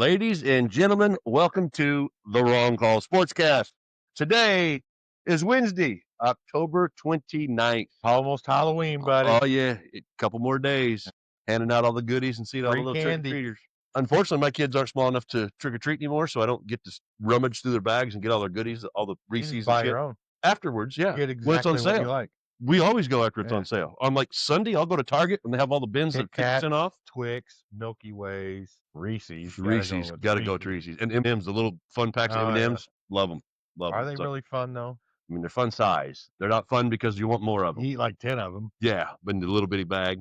Ladies and gentlemen, welcome to the Wrong Call Sportscast. Today is Wednesday, October 29th. Almost Halloween, buddy. Oh, yeah, a couple more days. Handing out all the goodies and seeing all the Free little candy. trick-or-treaters. Unfortunately, my kids aren't small enough to trick-or-treat anymore, so I don't get to rummage through their bags and get all their goodies, all the You just Reese's and buy shit. your own. Afterwards, yeah, Get when it's on exactly what you sale. like. We always go after it's Yeah. on sale. On like Sunday, I'll go to Target and they have all the bins Kit at 50% off. Twix, Milky Ways, Reese's. Reese's, gotta go to Reese's. And M&M's, the little fun packs of Oh, yeah. M&M's, love them. Love Are them. they So, really fun, though? I mean, they're fun size. They're not fun because you want more of them. You eat like 10 of them. Yeah, but in the little bitty bag,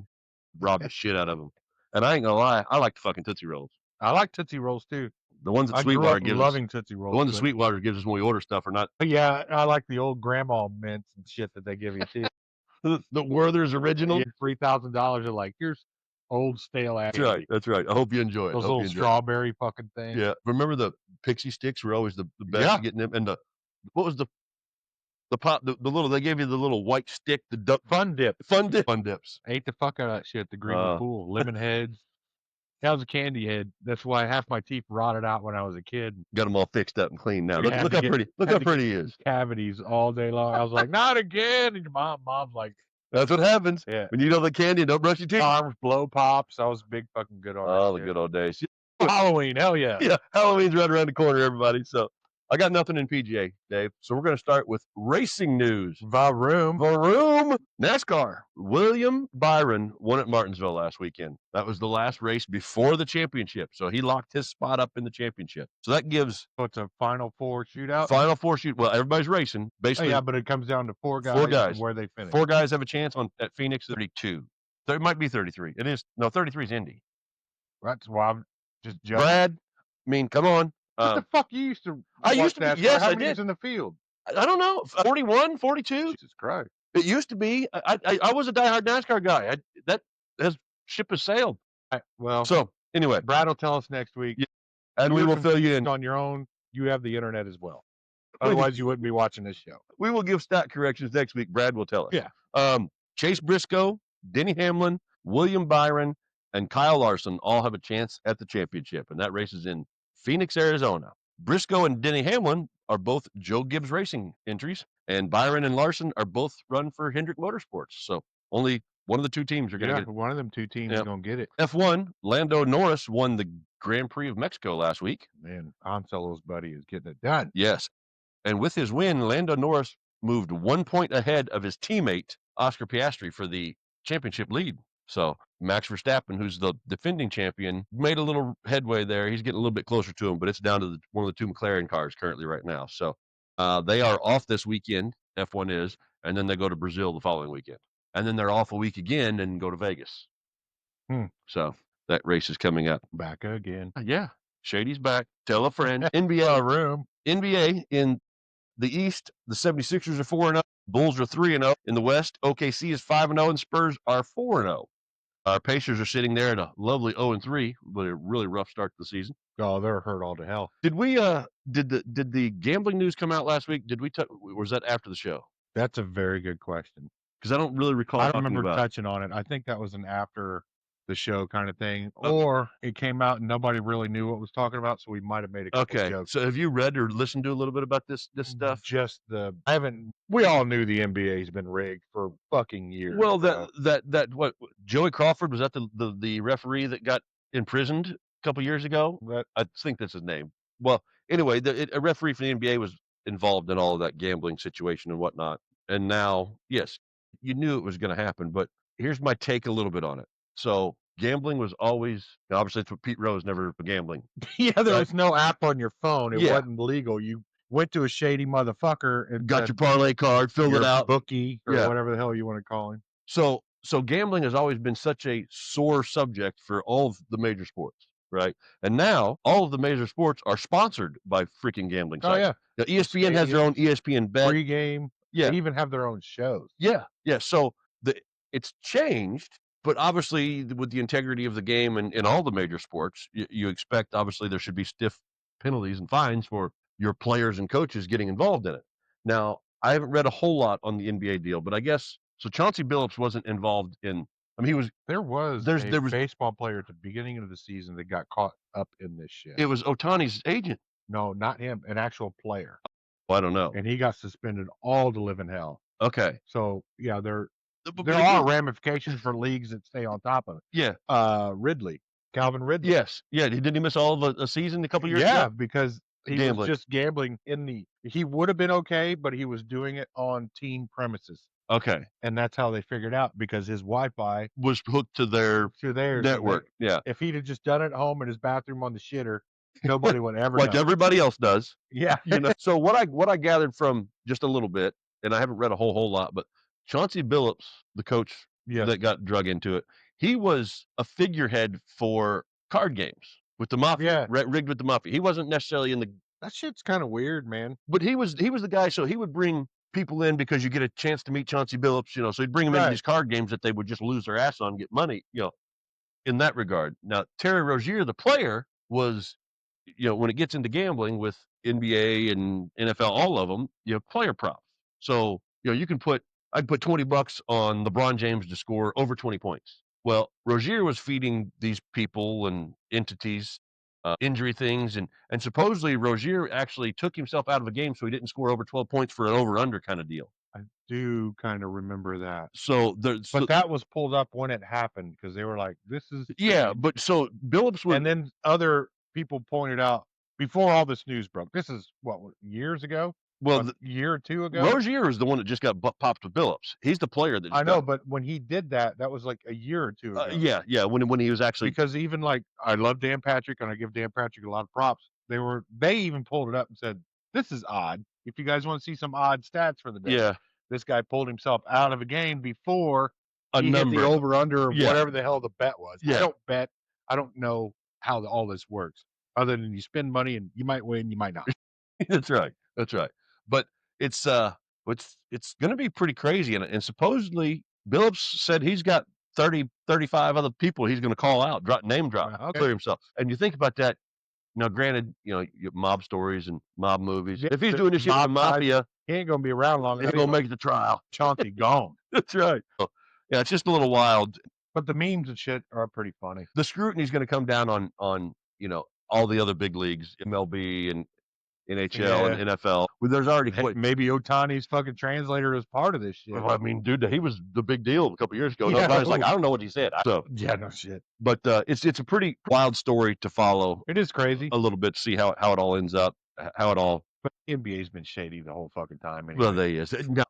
rob the shit out of them. And I ain't gonna lie, I like the fucking Tootsie Rolls. I like Tootsie Rolls, too. The ones that I grew Sweetwater up gives us. loving Tootsie Rolls. The ones that but- Sweetwater gives us when we order stuff are not Yeah, I like the old grandma mints and shit that they give you, too. the Werther's original. Yeah, $3,000 are like, here's old stale ass. That's right. That's right. I hope you enjoy it. Those Hope little you enjoy it. strawberry fucking things. Yeah. Remember the pixie sticks were always the best Yeah. at getting them. And what was the pop, the little, they gave you the little white stick, the duck Fun dip. fun dips. Ate the fuck out of that shit at the Greenwood Pool. Lemon heads. That was a candy head. That's why half my teeth rotted out when I was a kid. Got them all fixed up and clean now. You Look, had look to how get- pretty. Look had how to pretty he is. Cavities all day long. I was like, not again. And your mom's like, That's what happens yeah. when you don't like candy and don't brush your teeth. Arms blow pops. I was big fucking good on Oh, that the shit. good old days. Halloween, hell yeah. Yeah, Halloween's right around the corner, everybody. So I got nothing in PGA, Dave. So we're going to start with racing news. Vroom. Vroom. NASCAR. William Byron won at Martinsville last weekend. That was the last race before the championship. So he locked his spot up in the championship. So that gives So it's a Final Four shootout. Final Four shoot. Well, everybody's racing. Oh, Basically, yeah, but it comes down to four guys. guys. And where they finish. 4 guys have a chance at Phoenix 32. There might be 33. It is. No, 33 is Indy. That's why I'm just jumping. Brad, I mean, come on. What the fuck you used to? I watch used to be- NASCAR? yes, How I many was did. in the field? I don't know, 41, 42. Jesus Christ. It used to be. I was a diehard NASCAR guy. That ship has sailed. Well, So anyway, Brad will tell us next week. Yeah, and You we were will fill you in. on your own. You have the internet as well. We- Otherwise, you wouldn't be watching this show. We will give stat corrections next week. Brad will tell us. Yeah. Chase Briscoe, Denny Hamlin, William Byron, and Kyle Larson all have a chance at the championship, and that race is in Phoenix, Arizona. Briscoe and Denny Hamlin are both Joe Gibbs Racing entries, and Byron and Larson are both run for Hendrick Motorsports. So only one of the two teams are going to get it. One of them two teams is going to get it. F1, Lando Norris won the Grand Prix of Mexico last week. Man, Ancelo's buddy is getting it done. Yes. And with his win, Lando Norris moved 1 point ahead of his teammate, Oscar Piastri, for the championship lead. So Max Verstappen, who's the defending champion, made a little headway there. He's getting a little bit closer to him, but it's down to one of the two McLaren cars currently right now. So they are off this weekend, F1 is, and then they go to Brazil the following weekend. And then they're off a week again and go to Vegas. So that race is coming up. Back again. Yeah. Shady's back. Tell a friend. NBA in the East, the 76ers are 4-0. Bulls are 3-0. In the West, OKC is 5-0 and Spurs are 4-0. Our Pacers are sitting there at a lovely 0-3, but a really rough start to the season. Oh, they're hurt all to hell. Did we did the gambling news come out last week? Did we was that after the show? That's a very good question. Because I don't really recall. I don't remember about touching on it. I think that was an after the show kind of thing, or it came out and nobody really knew what it was talking about, so we might have made a couple jokes. So have you read or listened to a little bit about this stuff? We all knew the NBA's been rigged for fucking years. Well, what Joey Crawford, was that the referee that got imprisoned a couple years ago? I think that's his name. Well, anyway, a referee from the NBA was involved in all of that gambling situation and whatnot. And now, yes, you knew it was going to happen, but here's my take a little bit on it. So gambling was always, obviously it's what Pete Rose never gambling. Yeah, there was no app on your phone. It Yeah. wasn't legal. You went to a shady motherfucker and Got your parlay card, filled it out. Bookie or Yeah. whatever the hell you want to call him. So gambling has always been such a sore subject for all of the major sports, right? And now all of the major sports are sponsored by freaking gambling sites. Oh yeah, Now, ESPN has their own ESPN Bet. Pre-game. Yeah. They even have their own shows. Yeah. So it's changed, but obviously with the integrity of the game and in all the major sports, you expect obviously there should be stiff penalties and fines for your players and coaches getting involved in it. Now, I haven't read a whole lot on the NBA deal, but I guess so. Chauncey Billups wasn't involved in I mean, he was There was a there was baseball player at the beginning of the season that got caught up in this shit. it was Ohtani's agent. No, not him, an actual player, Well, I don't know. and he got suspended all to live in hell. Okay. So, yeah, But there are again, ramifications for leagues that stay on top of it. yeah. Calvin Ridley. Yes. Yeah, didn't he miss all of a season a couple years Yeah, ago? because he was Gambling. just gambling he would have been okay, but he was doing it on team premises, Okay. and that's how they figured out because his Wi-Fi Was hooked to their to theirs, so network. Yeah. if he'd have just done it at home in his bathroom on the shitter, nobody would ever Like know. everybody else does. Yeah. So what I gathered from just a little bit, and I haven't read a whole lot, but Chauncey Billups, the coach Yes. that got drug into it, he was a figurehead for card games with the mafia, Yeah. rigged with the mafia. He wasn't necessarily in the, That shit's kinda weird, man. but he was the guy. So he would bring people in because you get a chance to meet Chauncey Billups, so he'd bring them into Right. these card games that they would just lose their ass on, and get money, in that regard. Now, Terry Rozier, the player, was, when it gets into gambling with NBA and NFL, all of them, player props. So, I'd put $20 on LeBron James to score over 20 points. Well, Rozier was feeding these people and entities injury things, and supposedly Rozier actually took himself out of a game so he didn't score over 12 points for an over/under kind of deal. I do kinda remember that. So But that was pulled up when it happened because they were like, "This is yeah, strange." but so Billups was And then other people pointed out before all this news broke. This is years ago? well, A year or 2 ago? Rozier is the one that just got popped with Billups. He's the player that I just know, got. but when he did that, that was like a year or 2 ago. Yeah, when he was actually. Because even like I love Dan Patrick and I give Dan Patrick a lot of props. They even pulled it up and said, "This is odd. If you guys want to see some odd stats for the day." Yeah, This guy pulled himself out of a game before a he hit the number. over under of Yeah, whatever the hell the bet was. I yeah, don't bet. I don't know how all this works other than you spend money and you might win, you might not. that's right, that's right. But it's it's going to be pretty crazy, and supposedly Billups said he's got 35 other people he's going to call out, name drop, Okay. clear himself. And you think about that. Now, granted, mob stories and mob movies. Yeah, If he's the doing this shit with the mob ties, mafia, he ain't gonna be around long he's enough. going to make it to trial. Chauncey gone. That's right. So, yeah, it's just a little wild. But the memes and shit are pretty funny. The scrutiny's going to come down on all the other big leagues, MLB and NHL Yeah. and NFL. Well, there's already Maybe Otani's fucking translator is part of this shit. well, I mean, dude, he was the big deal a couple years ago. Yeah. I was like, I don't know what he said. So, Yeah, no shit. but it's a pretty wild story to follow It is crazy. a little bit, see how it all ends up, how it all. But NBA's been shady the whole fucking time anyway. Well, there is. Now,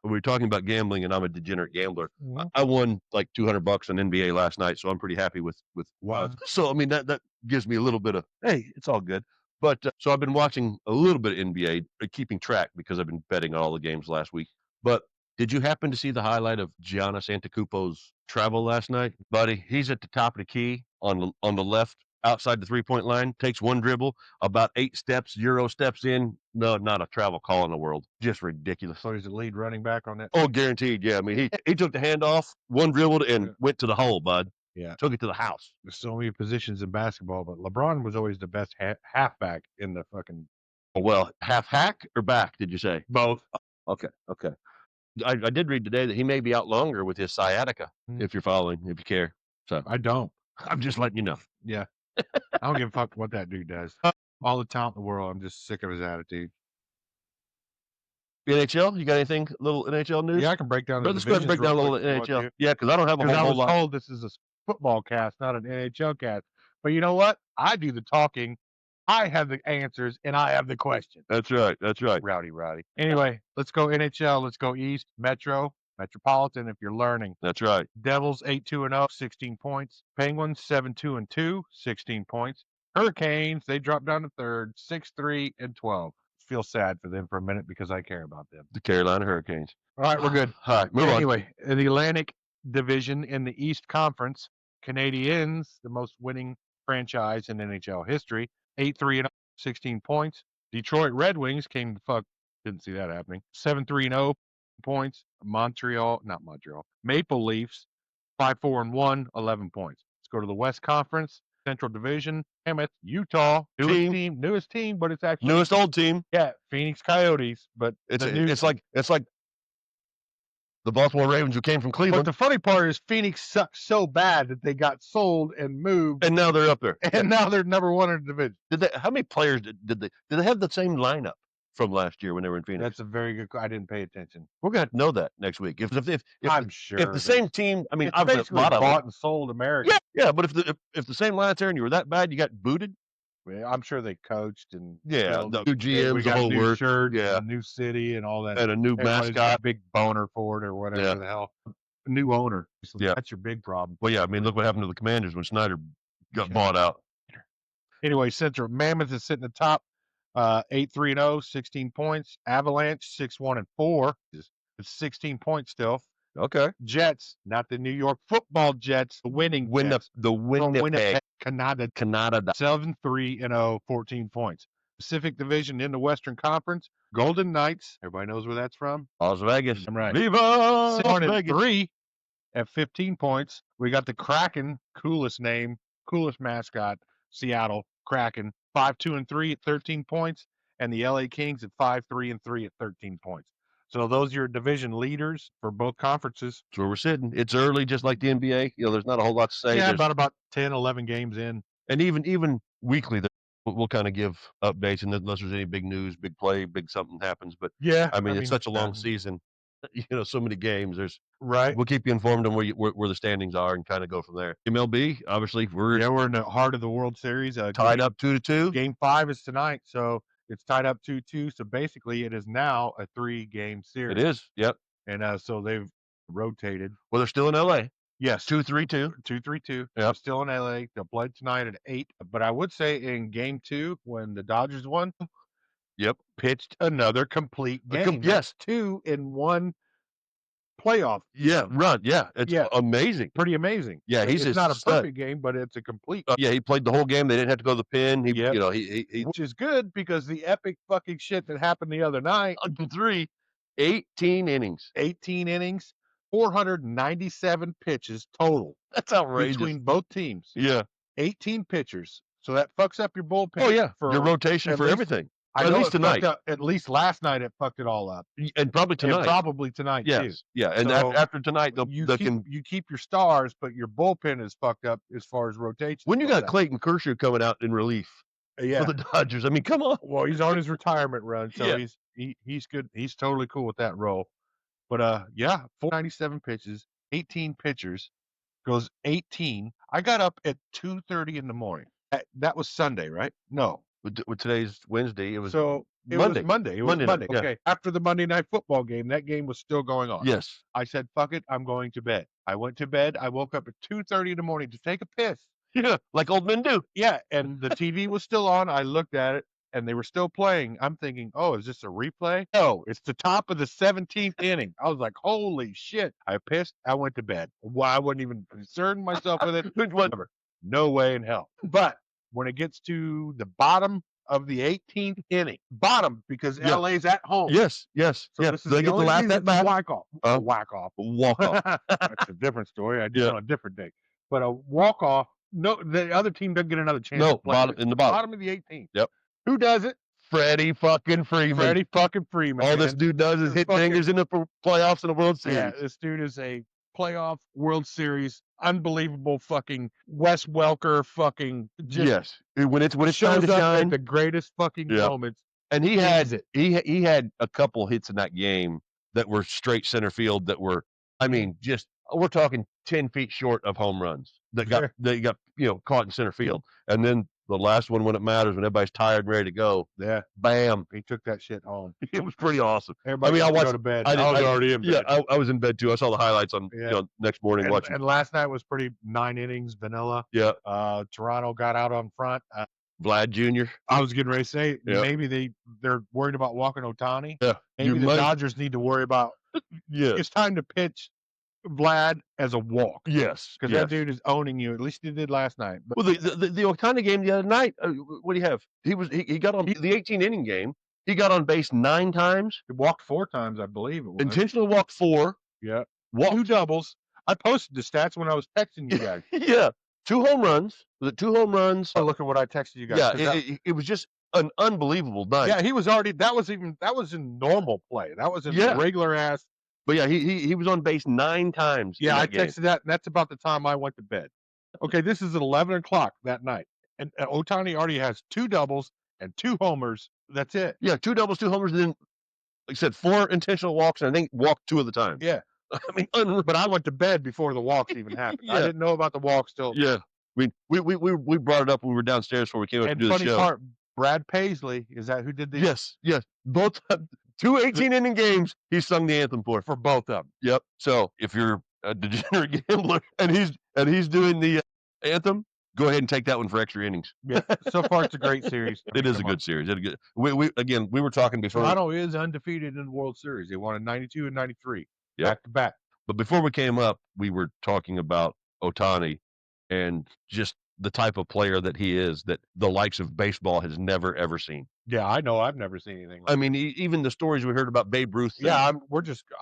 we were talking about gambling, and I'm a degenerate gambler. Mhm. I won like $200 on NBA last night, so I'm pretty happy with. Wow. So I mean that gives me a little bit of, hey, it's all good. But so I've been watching a little bit of NBA, keeping track because I've been betting on all the games last week. But did you happen to see the highlight of Giannis Antetokounmpo's travel last night, buddy? He's at the top of the key on the left, outside the 3-point line, takes one dribble, about 8 steps, Euro steps in. No, not a travel call in the world. Just ridiculous. So he's the lead running back on that. Oh, guaranteed. Yeah. I mean, he took the handoff, one dribbled, and went to the hole, bud. Yeah. Took it to the house. There's so many positions in basketball, but LeBron was always the best halfback in the fucking Well, half hack or back, did you say? both. Okay. Okay. I did read today that he may be out longer with his sciatica, if you're following, if you care. So I don't. I'm just letting you know. Yeah. I don't give a fuck what that dude does. All the talent in the world, I'm just sick of his attitude. NHL, you got anything, little NHL news? Yeah, I can break down the Let's go ahead and break divisions down a real little quick if you want NHL. Yeah, because I don't have a Because I whole was lot. told this is a football cast, not an NHL cast. But you know what? I do the talking. I have the answers, and I have the questions. That's right. That's right. Rowdy. Anyway, let's go NHL. Let's go East. Metropolitan, if you're learning. That's right. Devils 8-2-0, 16 points. Penguins 7-2-2, 16 points. Hurricanes, they dropped down to third, 6-3-12. Feel sad for them for a minute because I care about them. The Carolina Hurricanes. All right, we're good. All right, move on. Anyway, in the Atlantic Division in the East Conference, Canadiens, the most winning franchise in NHL history, 8-3-0, 16 points. Detroit Red Wings didn't see that happening. 7-3-0 points. Maple Leafs, 5-4-1, 11 points. Let's go to the West Conference, Central Division. Mammoth, Utah, newest team, but it's actually Newest old team. yeah, Phoenix Coyotes, but It's like The Baltimore Ravens, who came from But Cleveland, the funny part is Phoenix sucked so bad that they got sold and moved, and now they're up there. and now they're number one in the division. How many players did they have the same lineup from last year when they were in Phoenix? That's a very good. I didn't pay attention. We're gonna have to know that next week. I'm If sure the same team, I mean, it's obviously a basically lot of them. bought and sold American. Yeah, but if the same line's there and you were that bad, you got booted. Yeah, I'm sure they coached and Yeah, built the it. new we GMs, the got whole new works. shirts, Yeah, a new city, and all that. and a new Everybody's got a mascot. big boner for it or whatever Yeah. the hell. New owner. So Yeah. that's your big problem. Well, yeah, I mean, look what happened to the Commanders when Snyder got Yeah. bought out. Anyway, Central Mammoth is sitting at the top, 8-3-0, 16 points. Avalanche 6-1-4. It's 16 points still. Okay. Jets, not the New York Football Jets, the winning Jets. The From Winnipeg Canada, Canada. 7-3-0, 14 points. Pacific Division in the Western Conference, Golden Knights. Everybody knows where that's from. Las Vegas. I'm right. Viva Las Vegas. 6-3 at 15 points. We got the Kraken, coolest name, coolest mascot, Seattle Kraken, 5-2-3 at 13 points, and the LA Kings at 5-3-3 at 13 points. So those are your division leaders for both conferences. That's where we're sitting. It's early, just like the NBA. You know, there's not a whole lot to say. Yeah, about 10, 11 games in. And even weekly, we'll kind of give updates, and unless there's any big news, big play, big something happens. But yeah, I mean, it's such a long season. You know, so many games. Right. We'll keep you informed on where the standings are and kind of go from there. MLB, obviously, we're in the heart of the World Series. tied up 2-2. Game 5 is tonight, so it's tied up 2-2. So basically, it is now a 3-game series. It is. Yep. And so they've rotated. Well, they're still in LA. Yes. 2-3-2. 2-3-2. Yep. They're still in LA. They'll play tonight at 8. But I would say in game 2, when the Dodgers won, Yep. pitched another complete game. Yes. 2 in 1 playoff. Yeah, run. Yeah. It's amazing. Pretty amazing. Yeah, it's not a perfect game, but it's a complete. Yeah, he played the whole game. They didn't have to go to the pin. Yep. You know, he Which is good because the epic fucking shit that happened the other night. 18 innings. 18 innings, 497 pitches total. That's outrageous. Between both teams. Yeah. 18 pitchers. So that fucks up your bullpen. Oh, yeah. Your rotation for everything. At least tonight. At least last night it fucked it all up. And probably tonight. And probably tonight, too. Yeah. And So after tonight, you keep your stars, but your bullpen is fucked up as far as rotation. When you got Clayton Kershaw coming out in relief for the Dodgers, I mean, come on. Well, he's on his retirement run, so he's good. He's totally cool with that role. But 497 pitches, 18 pitchers, goes 18. I got up at 2:30 in the morning. That was Sunday, right? No. With today's Wednesday, it was Monday. It was Monday. Yeah. Okay. After the Monday night football game, that game was still going on. Yes. I said, fuck it, I'm going to bed. I went to bed. I woke up at 2:30 in the morning to take a piss. Yeah, like old men do. Yeah, and the TV was still on. I looked at it, and they were still playing. I'm thinking, oh, is this a replay? No, it's the top of the 17th inning. I was like, holy shit. I pissed. I went to bed. Well, I wasn't even concerned myself with it. Whatever. No way in hell. But when it gets to the bottom of the 18th inning, because LA's at home. Yes. So this is they get the last at bat. Whack off. Walk off. That's a different story. I did it on a different day. But a walk off. No, the other team doesn't get another chance. No, to play in the bottom of the 18th. Yep. Who does it? Freddie fucking Freeman. All this dude does is hit fingers in the playoffs in the World Series. Yeah, this dude is a playoff World Series, unbelievable fucking Wes Welker fucking just yes. When it's time to shows up shine, at the greatest fucking moments. And he had a couple hits in that game that were straight center field that were, I mean, just we're talking 10 feet short of home runs that got caught in center field. And then the last one when it matters, when everybody's tired and ready to go. Yeah. Bam. He took that shit home. It was pretty awesome. Everybody I watched, go to bed. I was already in bed. Yeah, I was in bed too. I saw the highlights on next morning watching. And last night was pretty 9 innings, vanilla. Yeah. Toronto got out on front. Vlad Jr. I was getting ready to say maybe they're worried about walking Ohtani. Yeah. Maybe the Dodgers need to worry about it's time to pitch Vlad as a walk. Yes. Because that dude is owning you. At least he did last night. But, well, the Ohtani game the other night, what do you have? He got on the 18 inning game. He got on base 9 times. He walked 4 times, I believe it was. Intentional walk 4. Yeah. Walked 2 doubles. I posted the stats when I was texting you guys. Yeah. 2 home runs. Was it 2 home runs? Oh, look at what I texted you guys. Yeah. It was just an unbelievable night. Yeah, he was already. That was in normal play. That was in regular ass But yeah, he was on base 9 times in Yeah, I that game. texted that, and that's about the time I went to bed. Okay, this is at 11 o'clock that night, and Ohtani already has 2 doubles and 2 homers. That's it. Yeah, 2 doubles, 2 homers, and then, like I said, 4 intentional walks, and I think walked 2 of the time. Yeah, I mean, unreal. but I went to bed before the walks even happened. I Yeah, didn't know about the walks till. yeah. I mean, we brought it up when we were downstairs before we came up to And do the funny show. part, Brad Paisley, is that who did the Yes, yes. Both 2 18-inning games, he sung the anthem for. for both of them? Yep. So if you're a degenerate gambler and he's doing the anthem, go ahead and take that one for extra innings. Yeah, so far it's a great series. I It mean, is a come on. good series. It's a good. We again, we were talking before. Toronto is undefeated in the World Series. They won in '92 and '93, Yep. back to back. But before we came up, we were talking about Ohtani and just the type of player that he is that the likes of baseball has never ever seen. Yeah, I know. I've never seen anything like. I mean, even the stories we heard about Babe Ruth. Yeah,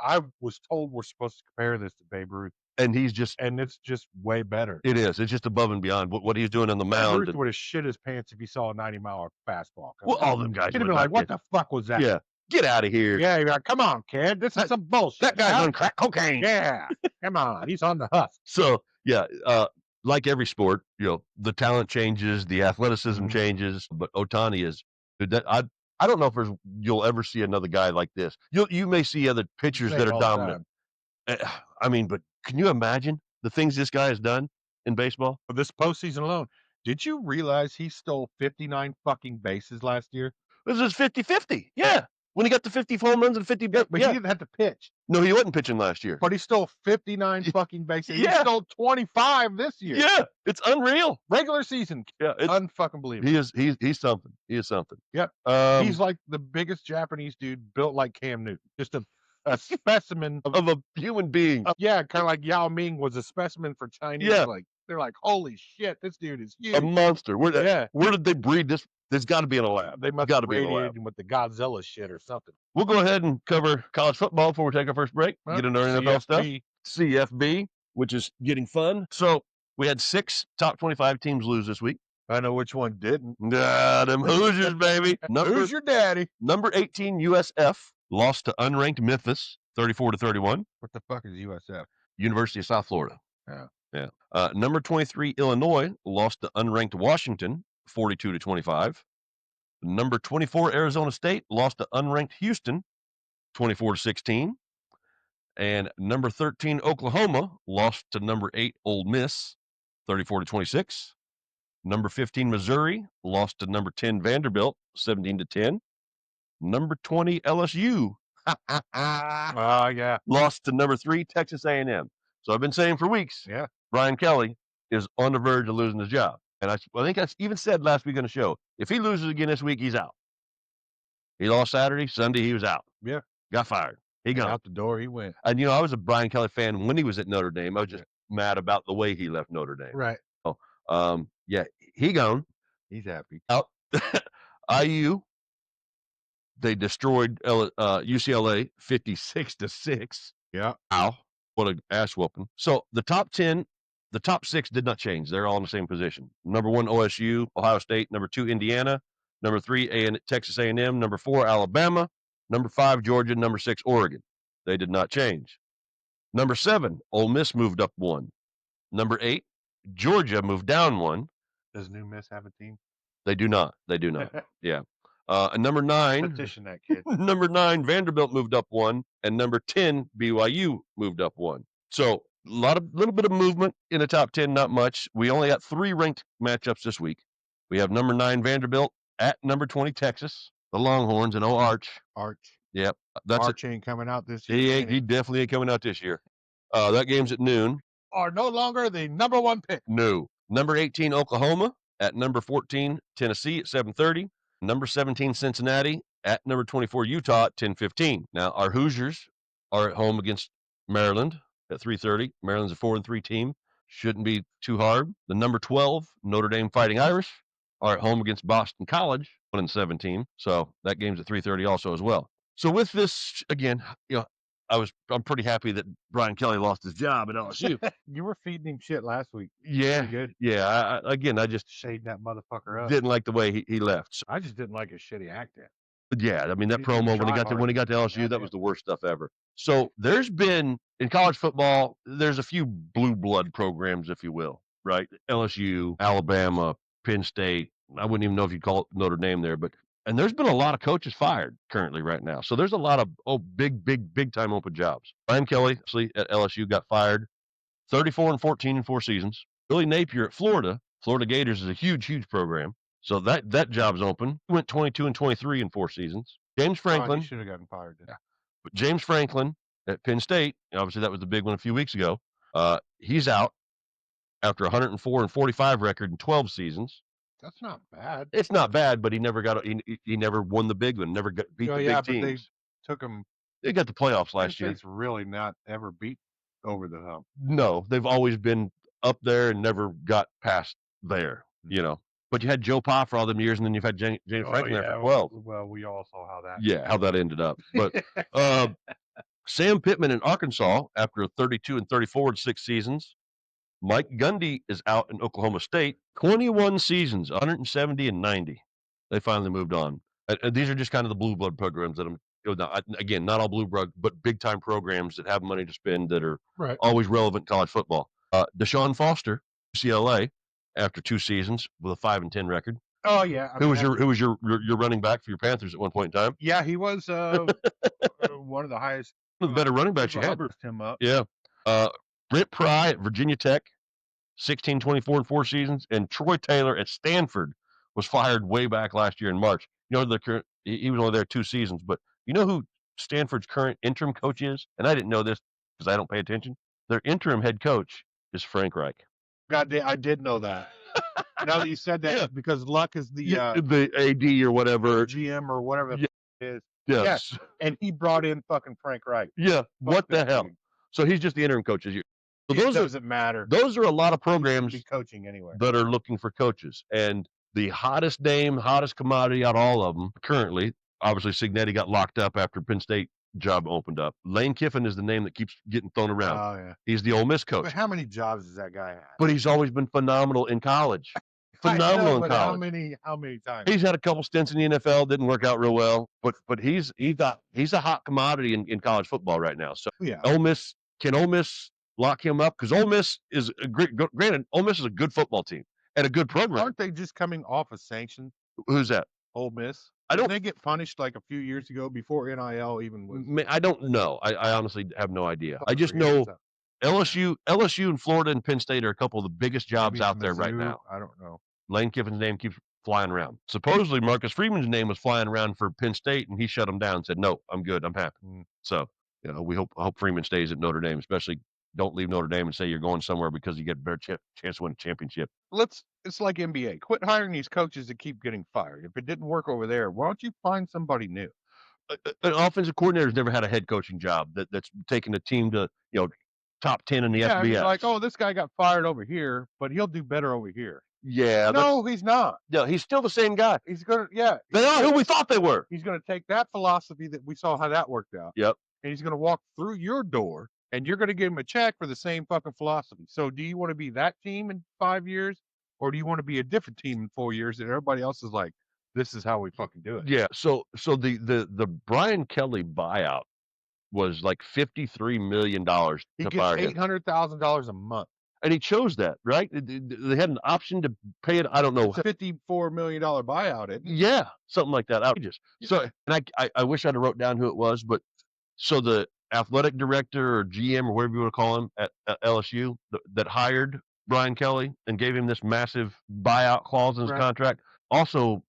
I was told we're supposed to compare this to Babe Ruth, and he's just. and it's just way better. It is. It's just above and beyond what he's doing on the Babe mound. Ruth would have shit his pants if he saw a 90-mile fastball. Well, all them guys He'd have would been like, not "What get- the fuck was that?" Yeah, get out of here. Yeah, you're like, "Come on, kid, this is some bullshit." That guy's huh? on crack cocaine. Yeah, come on, he's on the husk. So yeah, like every sport, the talent changes, the athleticism changes, but Ohtani is. That I don't know if you'll ever see another guy like this. You may see other pitchers Say that it are all the dominant. I mean, but can you imagine the things this guy has done in baseball? For this postseason alone, did you realize he stole 59 fucking bases last year? This is 50-50. Yeah, when he got the 50 home runs and 50. Yeah, but he didn't have to pitch. No, he wasn't pitching last year. But he stole 59 fucking bases. He Yeah. stole 25 this year. Yeah, it's unreal. Regular season. Yeah, it's Unfucking believable. he's something. He is something. Yep. He's like the biggest Japanese dude built like Cam Newton. Just a specimen of a human being. yeah, kind of like Yao Ming was a specimen for Chinese. Yeah. Like they're like, holy shit, this dude is huge. A monster. Where Yeah. did they breed this? There's got to be in a lab. They must Gotta have be in a lab. radiated him with the Godzilla shit or something. We'll go ahead and cover college football before we take our first break. Well, Get into our NFL stuff. CFB. CFB, which is getting fun. So we had 6 top 25 teams lose this week. I know which one didn't. Them Hoosiers, baby. Who's your daddy? Number 18 USF lost to unranked Memphis, 34-31. What the fuck is USF? University of South Florida. Yeah. Yeah. Number 23 Illinois lost to unranked Washington, 42-25. Number 24 Arizona State lost to unranked Houston, 24-16. And number 13 Oklahoma lost to number 8 Ole Miss, 34-26. Number 15 Missouri lost to number 10 Vanderbilt, 17-10. Number 20 LSU Yeah. lost to number 3 Texas A&M. So I've been saying for weeks, Yeah. Brian Kelly is on the verge of losing his job. And I think I even said last week on the show, if he loses again this week, he's out. He lost Saturday, Sunday he was out. Yeah. Got fired. He gone. Out the door he went. And I was a Brian Kelly fan when he was at Notre Dame. I was just mad about the way he left Notre Dame. Right. Yeah, he gone. He's happy. Out. IU, they destroyed UCLA 56-6. Yeah. Ow. What an ass whooping. So the top 10, the top 6 did not change. They're all in the same position. Number 1, OSU, Ohio State. Number 2, Indiana. Number 3, Texas A&M. Number 4, Alabama. Number 5, Georgia. Number 6, Oregon. They did not change. Number 7, Ole Miss moved up 1. Number 8, Georgia moved down 1. Does New Miss have a team? They do not. They do not. Yeah. And number 9, Petition that kid. number 9, Vanderbilt moved up 1, and number 10, BYU moved up 1. So little bit of movement in the top 10, not much. We only got 3 ranked matchups this week. We have number 9 Vanderbilt at number 20 Texas, the Longhorns, and Arch. Yep, that's Arch ain't coming out this it. year. He definitely ain't coming out this year. That game's at noon. Are no longer the number 1 pick. No. Number 18 Oklahoma at number 14 Tennessee at 7:30. Number 17 Cincinnati at number 24 Utah at 10:15. Now our Hoosiers are at home against Maryland at 3:30. Maryland's a 4-3 team. Shouldn't be too hard. The number 12 Notre Dame Fighting Irish are at home against Boston College, 1-7 team. So that game's at 3:30 also as well. So with this, again, I'm pretty happy that Brian Kelly lost his job at LSU. You were feeding him shit last week. Yeah, Pretty good. yeah. I just Shading that motherfucker up. didn't like the way he left. So I just didn't like his shitty acting. Yeah, I mean, that He didn't promo try hard when he got enough. to LSU, that was the worst stuff ever. So, there's been in college football, there's a few blue blood programs, if you will, right? LSU, Alabama, Penn State. I wouldn't even know if you'd call it Notre Dame there, but and there's been a lot of coaches fired currently right now. So there's a lot of big time open jobs. Brian Kelly, actually at LSU, got fired. 34-14 in 4 seasons. Billy Napier at Florida. Florida Gators is a huge program. So that job's open. He went 22-23 in 4 seasons. James Oh, he Franklin. should have gotten fired. Yeah. But James Franklin at Penn State, obviously that was the big one a few weeks ago. He's out after 104-45 record in 12 seasons. That's not bad. It's not bad, but he never won the big one, never beat the big teams. They took him. They got the playoffs last year. It's really not ever beat over the hump. No, they've always been up there and never got past there, you know. But you had Joe Pa for all them years, and then you've had James Franklin there for 12. Well, we all saw how that. Yeah, how that ended up. But Sam Pittman in Arkansas after 32-34 in 6 seasons. Mike Gundy is out in Oklahoma State. 21 seasons, 170-90. They finally moved on. These are just kind of the blue blood programs that again, not all blue blood, but big time programs that have money to spend that are always relevant in college football. Deshaun Foster, UCLA, after 2 seasons with a 5-10 record. Oh yeah. Who was your running back for your Panthers at one point in time? Yeah, he was one of the highest. One of the better running backs you had. Him up. Yeah. Brent Pry at Virginia Tech, 16-24 in 4 seasons, and Troy Taylor at Stanford was fired way back last year in March. You know, he was only there 2 seasons, but you know who Stanford's current interim coach is? And I didn't know this because I don't pay attention. Their interim head coach is Frank Reich. God, I did know that. Now that you said that, because Luck is the AD or whatever, GM or whatever it is. Yes. And he brought in fucking Frank Reich. Yeah. What the hell? So he's just the interim coach this year. So those doesn't matter. Those are a lot of programs coaching anyway that are looking for coaches. And the hottest name, hottest commodity out of all of them currently, obviously Cignetti got locked up after Penn State job opened up. Lane Kiffin is the name that keeps getting thrown around. Oh, yeah. He's the Ole Miss coach. But how many jobs does that guy have? But he's always been phenomenal in college. Phenomenal in college. How many times? He's had a couple stints in the NFL, didn't work out real well. But he's a hot commodity in college football right now. So Ole Miss, can Ole Miss lock him up? Because Ole Miss is granted, Ole Miss is a good football team and a good program. Aren't they just coming off a sanction? Who's that? Ole Miss. Didn't they get punished like a few years ago before NIL even was? I don't know. I honestly have no idea. I just know LSU and Florida and Penn State are a couple of the biggest jobs out there right now. I don't know. Lane Kiffin's name keeps flying around. Supposedly Marcus Freeman's name was flying around for Penn State, and he shut him down and said, "No, I'm good. I'm happy." So, we hope Freeman stays at Notre Dame, especially don't leave Notre Dame and say you're going somewhere because you get a better chance to win a championship. It's like NBA. Quit hiring these coaches that keep getting fired. If it didn't work over there, why don't you find somebody new? An offensive coordinator's never had a head coaching job that's taken a team to, top 10 in the FBS. Like, oh, this guy got fired over here, but he'll do better over here. Yeah. No, he's not. No, he's still the same guy. He's gonna, They are who we thought they were. He's gonna take that philosophy that we saw how that worked out. Yep. And he's gonna walk through your door, and you're gonna give him a check for the same fucking philosophy. So, do you want to be that team in 5 years, or do you want to be a different team in 4 years that everybody else is like, this is how we fucking do it? Yeah. So the Brian Kelly buyout was like $53 million. He gets $800,000 a month. And he chose that, right? They had an option to pay it. I don't know. It's a $54 million buyout, isn't it? Yeah, something like that. Outrageous. So, and I wish I'd have wrote down who it was, but so the athletic director or GM or whatever you want to call him at LSU that hired Brian Kelly and gave him this massive buyout clause in his contract also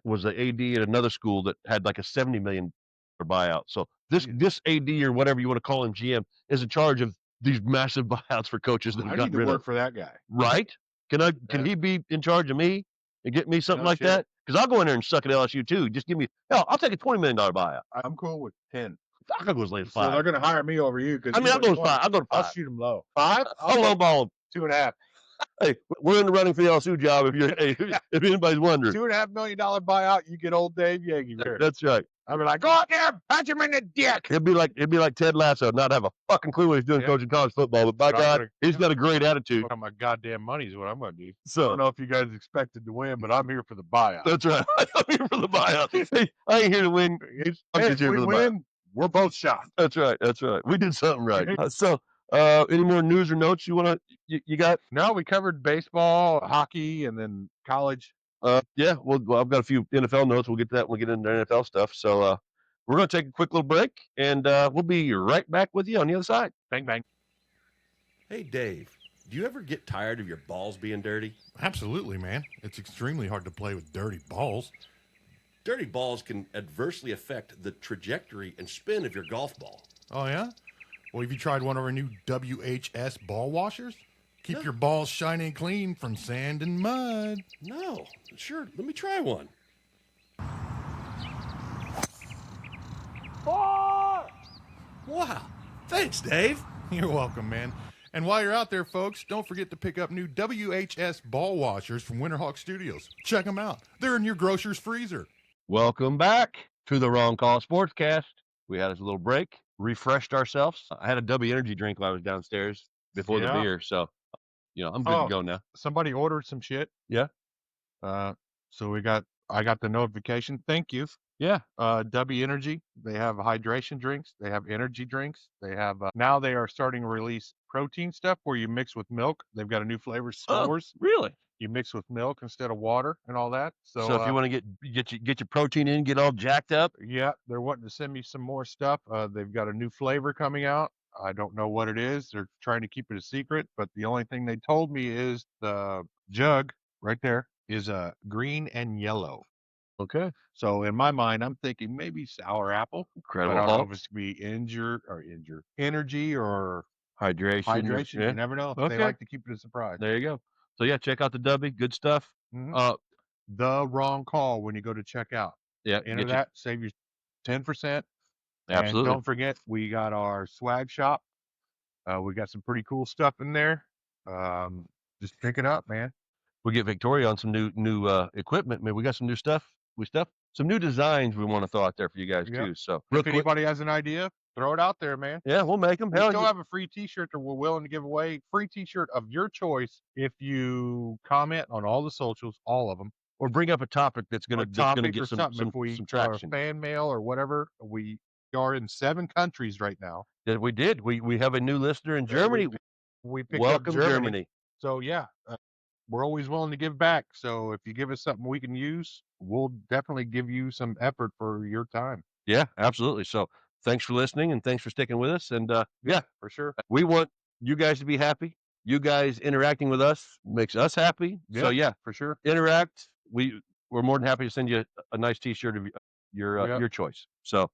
was the AD at another school that had like a $70 million buyout. So this AD or whatever you want to call him, GM, is in charge of these massive buyouts for coaches that have gotten rid of. I need to work for that guy. Right? Can he be in charge of me and get me something like that? Because I'll go in there and suck at LSU too. Just give me I'll take a $20 million buyout. I'm cool with 10. I could go as late as 5. So they're going to hire me over you because I'll go to 5. I'll go to 5. I'll shoot him low. 5? I'll lowball him. 2.5. Hey, we're in the running for the LSU job if anybody's wondering. $2.5 million buyout, you get old Dave Yagey here. That's right. I'd be like, go out there, punch him in the dick. It'd be like Ted Lasso, not have a fucking clue what he's doing coaching college football, but by God, he's got a great attitude. My goddamn money is what I'm going to do. So I don't know if you guys expected to win, but I'm here for the buyout. that's right. I'm here for the buyout. Hey, I ain't here to win. I'm just here for the buyout. We're both shot. That's right. That's right. We did something right. Any more news or notes you got? No, we covered baseball, hockey, and then college. Yeah. Well, I've got a few NFL notes. We'll get to that when we get into NFL stuff. So we're going to take a quick little break, and we'll be right back with you on the other side. Bang, bang. Hey, Dave, do you ever get tired of your balls being dirty? Absolutely, man. It's extremely hard to play with dirty balls. Dirty balls can adversely affect the trajectory and spin of your golf ball. Oh, yeah? Well, have you tried one of our new WHS ball washers? Keep your balls shiny and clean from sand and mud. No, sure. Let me try one. Wow. Thanks, Dave. You're welcome, man. And while you're out there, folks, don't forget to pick up new WHS ball washers from Winterhawk Studios. Check them out. They're in your grocer's freezer. Welcome back to the Wrong Call Sportscast. We had a little break, refreshed ourselves. I had a W energy drink while I was downstairs before the beer, so I'm good to go now. Somebody ordered some shit. Yeah. So I got the notification. Thank you. Yeah. W Energy. They have hydration drinks. They have energy drinks. They have now they are starting to release protein stuff where you mix with milk. They've got a new flavor, s'mores. Really? You mix with milk instead of water and all that. So if you want to get your protein in, get all jacked up. Yeah, they're wanting to send me some more stuff. They've got a new flavor coming out. I don't know what it is. They're trying to keep it a secret, but the only thing they told me is the jug right there is green and yellow. Okay. So in my mind, I'm thinking maybe sour apple. Incredible. I don't know if it's gonna be energy or hydration. Yeah. You never know. Okay. They like to keep it a surprise. There you go. So yeah, check out the W. Good stuff. Mhm. The wrong call when you go to checkout. Yeah. Enter that, save you 10%. Absolutely. And don't forget, we got our swag shop. We got some pretty cool stuff in there. Just pick it up, man. We'll get Victoria on some new equipment. Man, we got some new stuff. Some new designs we want to throw out there for you guys too. So if anybody has an idea, throw it out there, man. Yeah, we'll make them. We still have a free T-shirt that we're willing to give away. Free T-shirt of your choice if you comment on all the socials, all of them, or bring up a topic that's going to get some traction. Fan mail or whatever. We are in 7 countries right now. Yeah, we did. We have a new listener in Germany. We picked Welcome up Germany. So yeah, we're always willing to give back. So if you give us something we can use, we'll definitely give you some effort for your time. Yeah, absolutely. So thanks for listening and thanks for sticking with us. And yeah, for sure. We want you guys to be happy. You guys interacting with us makes us happy. Yeah, so yeah, for sure. Interact. We're more than happy to send you a nice T-shirt of your choice. So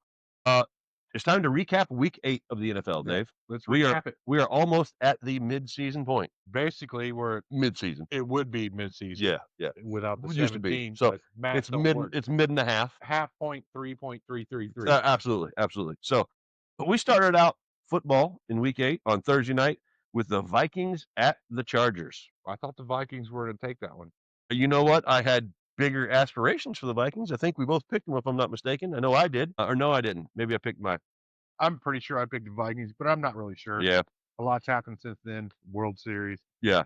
it's time to recap week 8 of the NFL, Dave. Let's recap it. We are almost at the mid-season point. Basically, we're mid-season. It would be mid-season. Yeah. Without the 17. Used to be. So it's mid and a half. Half point 3.333. Absolutely. So we started out football in week 8 on Thursday night with the Vikings at the Chargers. I thought the Vikings were going to take that one. You know what? I had bigger aspirations for the Vikings. I think we both picked them, if I'm not mistaken. I know I did. Or no, I didn't. Maybe I picked I'm pretty sure I picked the Vikings, but I'm not really sure. Yeah. A lot's happened since then. World Series. Yeah.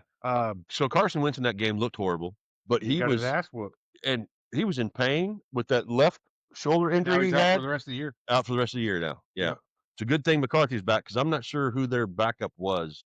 So Carson Wentz in that game looked horrible, but he got was his ass whooped. And he was in pain with that left shoulder injury he had. had. For the rest of the year. Out for the rest of the year now. Yeah. It's a good thing McCarthy's back because I'm not sure who their backup was.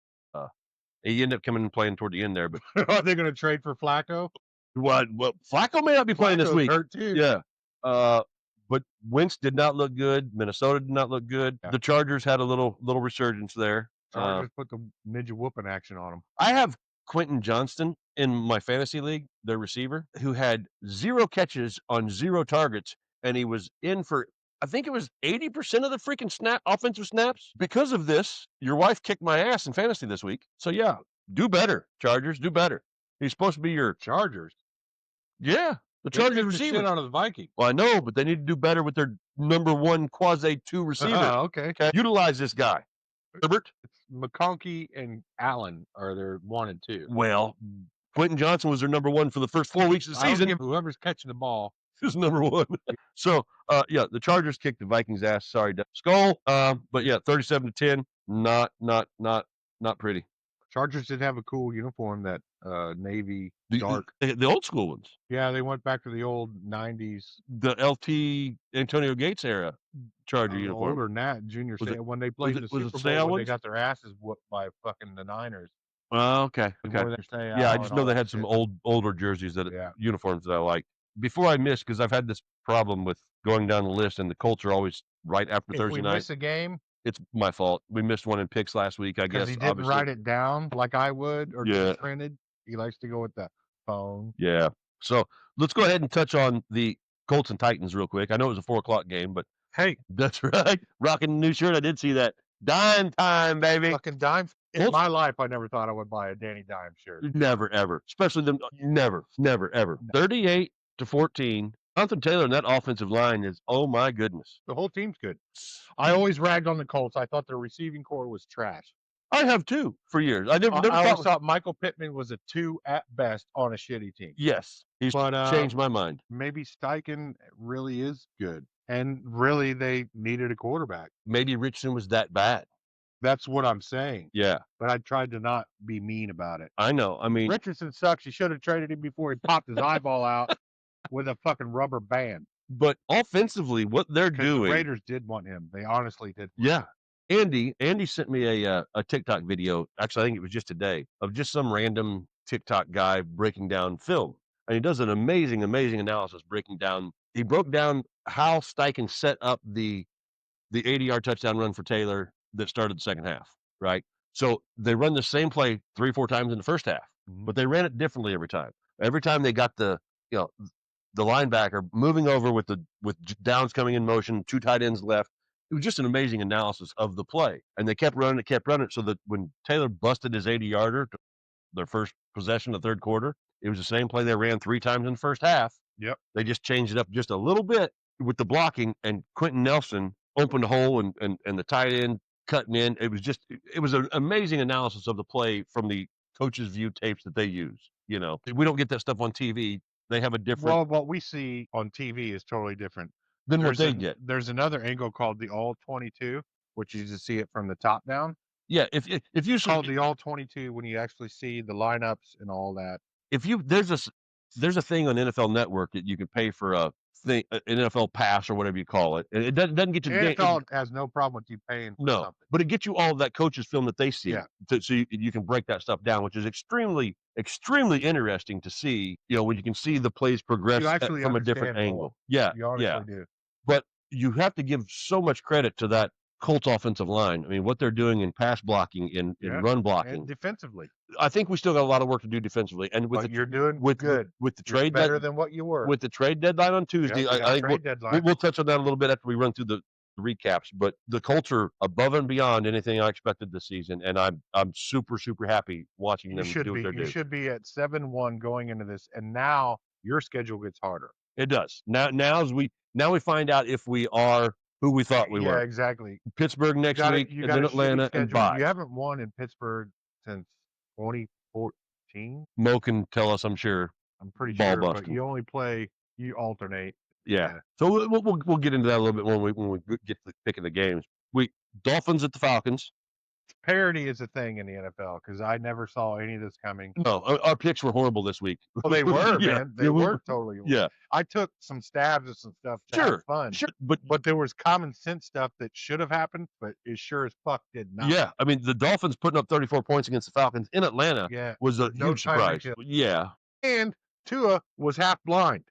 He ended up coming and playing toward the end there, but are they going to trade for Flacco? Well, Flacco may not be playing this week. Hurt too. Yeah. But Wentz did not look good. Minnesota did not look good. Yeah. The Chargers had a little resurgence there. Chargers put the ninja whooping action on them. I have Quentin Johnston in my fantasy league, their receiver, who had 0 catches on 0 targets, and he was in for, I think it was 80% of the freaking offensive snaps. Because of this, your wife kicked my ass in fantasy this week. So yeah, do better, Chargers, do better. He's supposed to be your Chargers. Yeah, the Chargers receiver. Shit out of the Vikings. Well, I know, but they need to do better with their number 1 quasi 2 receiver. Okay. Utilize this guy. Herbert, McConkey and Allen are their 1 and 2. Well, Quentin Johnson was their number one for the first 4 weeks of the I don't season. give whoever's catching the ball. Is number one. So, yeah, the Chargers kicked the Vikings' ass. Sorry, Skull. But yeah, 37-10. Not pretty. Chargers did have a cool uniform, that navy The dark. the old school ones. Yeah, they went back to the old 90s. The LT Antonio Gates era Charger uniform. Older than that, Junior Was it- when they played the was it Super Sale Bowl, when they ones? got their asses whooped by fucking the Niners. Oh, okay. They Okay. wore their Sale Yeah, I and just all know they that had some shit. older jerseys that Yeah. uniforms that I like. Before I miss, because I've had this problem with going down the list, and the Colts are always right after If Thursday we night. miss a game It's my fault. We missed one in picks last week, I because guess. he didn't Obviously. write it down like I would, or Yeah. just printed, he likes to go with the phone. Yeah. So let's go ahead and touch on the Colts and Titans real quick. I know it was a 4:00 game, but Hey, that's right. Rocking the new shirt. I did see that. Dime time, baby. fucking Dime. In Colts- my life, I never thought I would buy a Danny Dime shirt. Never, ever. Especially them. Never, ever. 38-14. Jonathan Taylor and that offensive line is, oh my goodness. The whole team's good. I always ragged on the Colts. I thought their receiving core was trash. I have too for years. I never I thought. always thought Michael Pittman was a 2 at best on a shitty team. Yes, he's But, changed my mind. Maybe Steichen really is good. And really, they needed a quarterback. Maybe Richardson was that bad. That's what I'm saying. Yeah, But I tried to not be mean about it. I know. I mean, Richardson sucks. You should have traded him before he popped his eyeball out with a fucking rubber band. but offensively, what they're 'Cause doing. the Raiders did want him. They honestly did. Yeah. Andy sent me a TikTok video. Actually, I think it was just today, of just some random TikTok guy breaking down film. And he does an amazing analysis breaking down. He broke down how Steichen set up the 80-yard touchdown run for Taylor that started the second half, right? So they run the same play 3-4 times in the first half, but they ran it differently every time. Every time they got the linebacker moving over with downs coming in motion, 2 tight ends left. It was just an amazing analysis of the play. And they kept running it so that when Taylor busted his 80-yarder, their first possession of the third quarter, it was the same play they ran 3 times in the first half. Yep. They just changed it up just a little bit with the blocking, and Quentin Nelson opened a hole and the tight end cutting in. It was an amazing analysis of the play from the coach's view tapes that they use. We don't get that stuff on TV. They have a different. Well, what we see on TV is totally different than what they get. There's another angle called the All 22, which you just see it from the top down. Yeah, if you It's called the All 22 when you actually see the lineups and all that. There's a thing on NFL Network that you can pay for an NFL pass or whatever you call it, and it doesn't get you the game. NFL has no problem with you paying for something. But it gets you all of that coach's film that they see, Yeah. so you can break that stuff down, which is extremely interesting to see. When you can see the plays progress actually from a different understand angle. more. Yeah, You honestly do. But you have to give so much credit to that Colts offensive line. I mean, what they're doing in pass blocking, in run blocking, And defensively. I think we still got a lot of work to do defensively. And But you're doing good with the You're trade better than what you were. with the trade deadline on Tuesday. Yep, we got I a think trade deadline. we'll touch on that a little bit after we run through the recaps. But the Colts are above and beyond anything I expected this season, and I'm super happy watching them do what they're doing. You should be at 7-1 going into this, and now your schedule gets harder. It does. Now we find out if we are who we thought we were. Yeah, exactly. Pittsburgh next week, and then Atlanta, and bye. You haven't won in Pittsburgh since 2014. Mo can tell us, I'm sure. I'm pretty Ball sure, busting. but you alternate. Yeah. So we'll get into that a little bit when we get to picking the games. Dolphins at the Falcons. Parity is a thing in the NFL because I never saw any of this coming. No, our picks were horrible this week. Well, they were, Yeah. man. They were totally. Yeah. I took some stabs at some stuff to have fun. Sure. But there was common sense stuff that should have happened, but it sure as fuck did not. Yeah, I mean the Dolphins putting up 34 points against the Falcons in Atlanta was a No huge time to surprise. kill. Yeah. And Tua was half blind.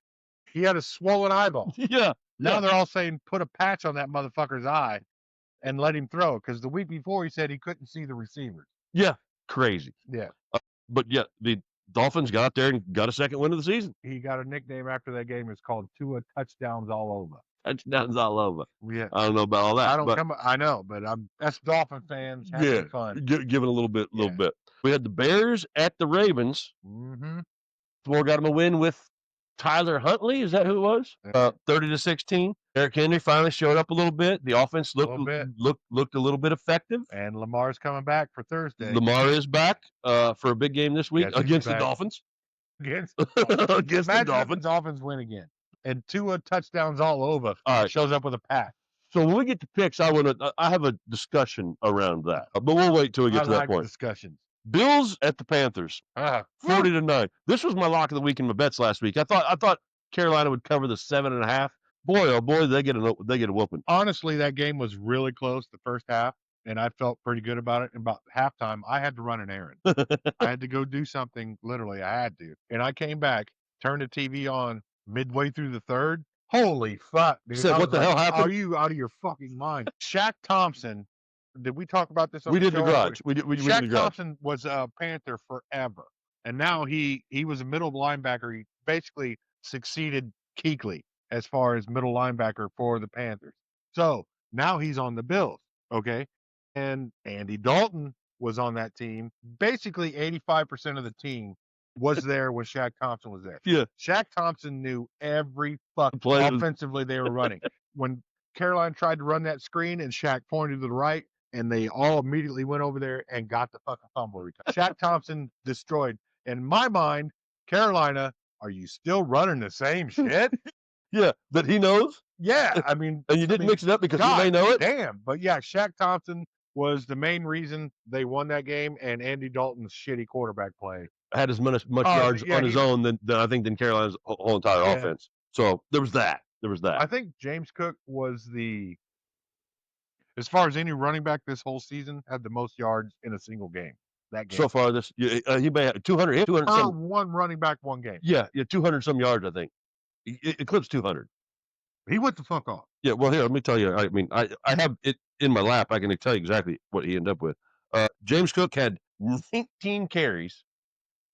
He had a swollen eyeball. Yeah. Now they're all saying put a patch on that motherfucker's eye and let him throw because the week before he said he couldn't see the receivers. Yeah. Crazy. Yeah. But yeah, the Dolphins got out there and got a second win of the season. He got a nickname after that game. It's called Tua Touchdowns All Over. Touchdowns all over. Yeah. I don't know about all that. I know, but that's Dolphin fans having fun. Giving a little bit. We had the Bears at the Ravens. Mm-hmm. Baltimore got them a win with Tyler Huntley, is that who it was? 30-16. Eric Henry finally showed up a little bit. The offense looked a little bit effective. And Lamar's coming back for Thursday. Lamar is back for a big game this week against the Dolphins. Against the Dolphins. The Dolphins win again. And Tua touchdowns all over. All right. Shows up with a pass. So when we get to picks, I have a discussion around that, but we'll wait till we get to that point. Discussions. Bills at the Panthers, 40-9. This was my lock of the week in my bets last week. I thought Carolina would cover the 7.5. Boy, oh boy, they get a whooping. Honestly, that game was really close the first half, and I felt pretty good about it. And about halftime, I had to run an errand. I had to go do something. Literally, I had to. And I came back, turned the TV on midway through the third. Holy fuck, dude. Said, what the hell happened? Are you out of your fucking mind? Shaq Thompson, did we talk about this on we the did show? The garage. We did Shaq the garage. Thompson was a Panther forever. And now he was a middle linebacker. He basically succeeded Kuechly as far as middle linebacker for the Panthers. So now he's on the Bills, okay? And Andy Dalton was on that team. Basically, 85% of the team was there when Shaq Thompson was there. Yeah. Shaq Thompson knew every fucking play offensively they were running. When Carolina tried to run that screen and Shaq pointed to the right, and they all immediately went over there and got the fucking fumble return. Shaq Thompson destroyed. In my mind, Carolina, are you still running the same shit? Yeah, that he knows? Yeah, I mean. And you didn't mix it up because you may know it? Damn. But yeah, Shaq Thompson was the main reason they won that game, and Andy Dalton's shitty quarterback play. Had as much yards on his own than Carolina's whole entire offense. So there was that. I think James Cook was as far as any running back this whole season, had the most yards in a single game. That game. So far, he may have 200 one running back, one game. Yeah, 200 some yards, I think. It eclipsed 200. He went the fuck off. Yeah, well, here, let me tell you. I mean, I have it in my lap. I can tell you exactly what he ended up with. James Cook had 19 carries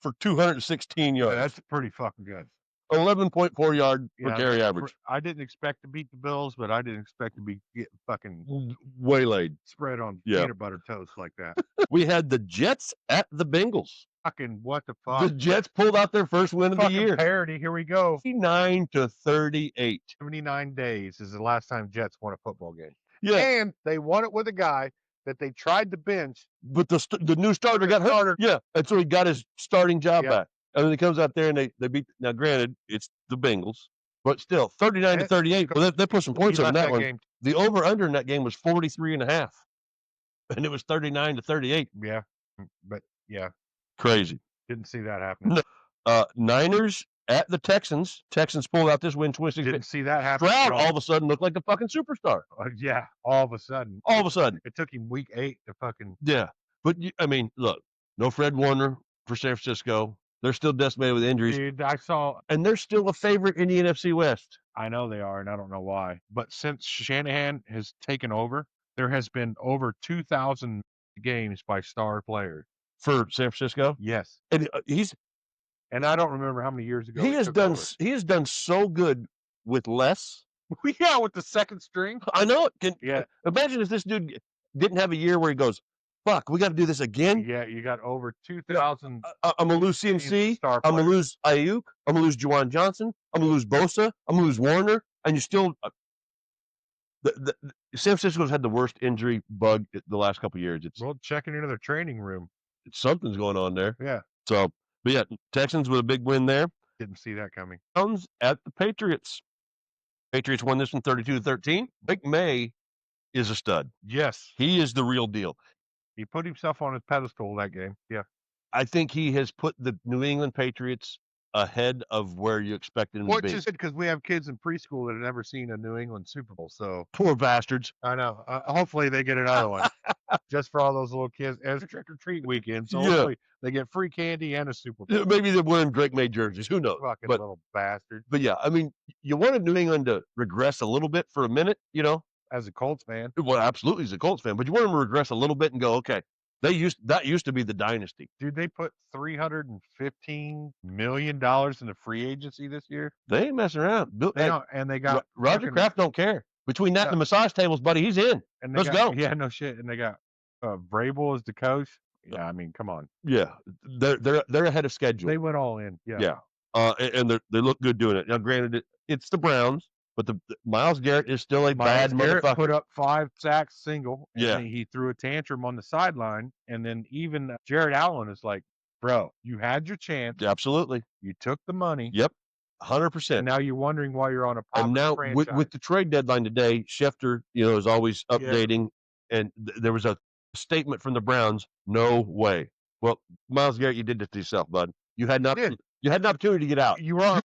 for 216 yards. Yeah, that's pretty fucking good. 11.4 yard per carry average. I didn't expect to beat the Bills, but I didn't expect to be getting fucking waylaid, spread on peanut butter toast like that. We had the Jets at the Bengals. Fucking what the fuck? The Jets pulled out their first win of the year. Parody. Here we go. 39-38. 79 days is the last time Jets won a football game. Yeah, and they won it with a guy that they tried to bench, but the new starter got hurt. Yeah, and so he got his starting job back. And then he comes out there and they beat. Now, granted, it's the Bengals, but still 39-38. Well, they put some points on that one. Game. The over under in that game was 43.5, and it was 39-38. Yeah, but yeah, crazy. Didn't see that happen. Niners at the Texans. Texans pulled out this win. Didn't see that happen. Stroud all of a sudden looked like a fucking superstar. Yeah, all of a sudden. It took him week 8 to fucking. Yeah, but I mean, look, no Fred Warner for San Francisco. They're still decimated with injuries. Dude, and they're still a favorite in the NFC West. I know they are, and I don't know why. But since Shanahan has taken over, there has been over 2,000 games by star players for San Francisco. Yes, and and I don't remember how many years ago he has done so good with less. Yeah, with the second string. I know it. Imagine if this dude didn't have a year where he goes, fuck, we got to do this again. Yeah, you got over 2,000. I'm going to lose CMC. I'm going to lose Ayuk. I'm going to lose Juwan Johnson. I'm going to lose Bosa. I'm going to lose Warner. And you still... the San Francisco's had the worst injury bug the last couple of years. Well, checking into their training room. Something's going on there. Yeah. So, but yeah, Texans with a big win there. Didn't see that coming. Browns at the Patriots. Patriots won this one 32-13. Big May is a stud. Yes. He is the real deal. He put himself on his pedestal that game. Yeah. I think he has put the New England Patriots ahead of where you expected him to be. Which is good because we have kids in preschool that have never seen a New England Super Bowl. So poor bastards. I know. Hopefully they get another one just for all those little kids as a trick or treat weekend. So hopefully they get free candy and a Super Bowl. Maybe they're wearing Drake May jerseys. Who knows? Fucking little bastards. But yeah, I mean, you wanted New England to regress a little bit for a minute, As a Colts fan. Well, absolutely as a Colts fan. But you want them to regress a little bit and go, okay. That used to be the dynasty. Dude, they put $315 million in the free agency this year. They ain't messing around. And they got Roger Kraft don't care. Between that and the massage tables, buddy, he's in. And Let's go. Yeah, no shit. And they got Vrabel as the coach. Yeah, I mean, come on. Yeah, they're ahead of schedule. They went all in. Yeah. Yeah. and they look good doing it. Now, granted, it's the Browns, but the Myles Garrett is still a bad Garrett motherfucker. put up 5 sacks single, and Yeah. then he threw a tantrum on the sideline, and then even Jared Allen is like, bro, you had your chance. Absolutely. You took the money. Yep. And 100%. now you're wondering why you're on a poverty And now franchise. with the trade deadline today, Schefter, is always updating, and there was a statement from the Browns. No way. Well, Myles Garrett, you did this to yourself, bud. You had an opportunity to get out. You were on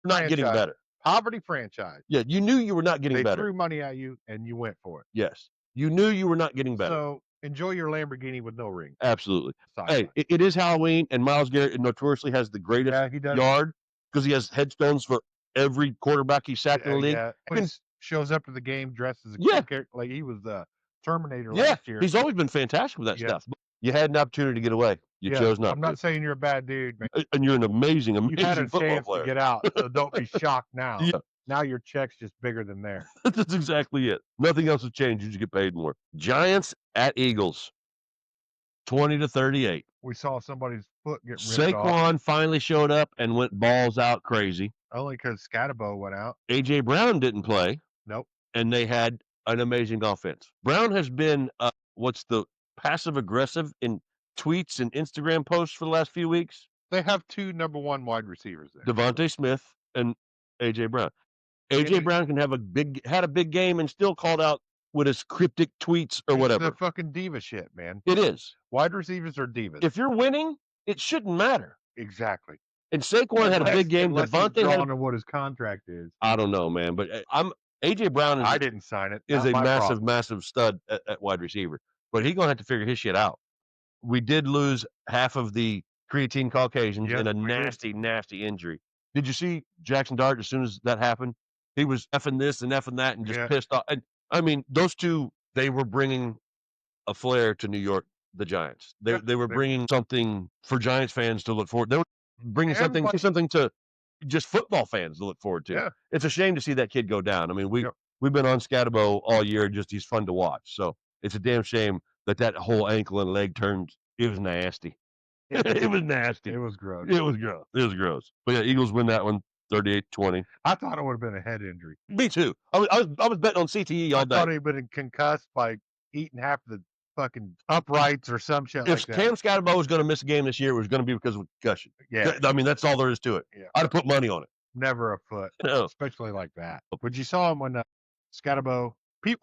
You're not getting franchise. better. Poverty franchise. Yeah, you knew you were not getting They better. threw money at you, and you went for it. Yes, you knew you were not getting better. So enjoy your Lamborghini with no ring. Absolutely. Sideline. Hey, it is Halloween, and Myles Garrett notoriously has the greatest he does. yard because he has headstones for every quarterback he sacked in the league. Yeah. He shows up to the game dressed as a Yeah. character, like he was the Terminator Yeah, last year. he's always been fantastic with that Yeah. stuff. But you had an opportunity to get away. You chose not I'm not to. saying you're a bad dude, man. And you're an amazing, You amazing had a football chance player. to get out, so don't be shocked now. Yeah. Now your check's just bigger than theirs. That's exactly it. Nothing else has changed. You just get paid more. Giants at Eagles, 20-38. We saw somebody's foot get ripped off. Saquon finally showed up and went balls out crazy. Only because Scatabo went out. A.J. Brown didn't play. Nope. And they had an amazing offense. Brown has been passive-aggressive in tweets and Instagram posts for the last few weeks. They have 2 number 1 wide receivers there. Devontae Smith and A.J. Brown. A.J. Brown can have had a big game and still called out with his cryptic tweets or whatever. It's the fucking diva shit, man. It is. Wide receivers are divas. If you're winning, it shouldn't matter. Exactly. And Saquon had a big game. Devontae had on what his contract is. I don't know, man, but A.J. Brown I didn't sign it. Is a massive, massive stud at wide receiver. But he's going to have to figure his shit out. We did lose half of the creatine Caucasians in a nasty injury. Did you see Jackson Dart as soon as that happened? He was effing this and effing that and just pissed off. And I mean, those two, they were bringing a flair to New York, the Giants. They were bringing something for Giants fans to look forward. They were bringing something to just football fans to look forward to. Yeah. It's a shame to see that kid go down. I mean, we've been on Scatabo all year. Just he's fun to watch. So it's a damn shame that whole ankle and leg turned. It was nasty. It was nasty. It was gross. It was gross. But yeah, Eagles win that one, 38-20. I thought it would have been a head injury. Me too. I was betting on CTE all day. I thought he'd been concussed by eating half the fucking uprights or some shit If like that. Cam Scatabo was going to miss a game this year, it was going to be because of a concussion. Yeah. I mean, that's all there is to it. Yeah. I'd have put money on it. Never a foot. No. Especially like that. But you saw him when Scatabo.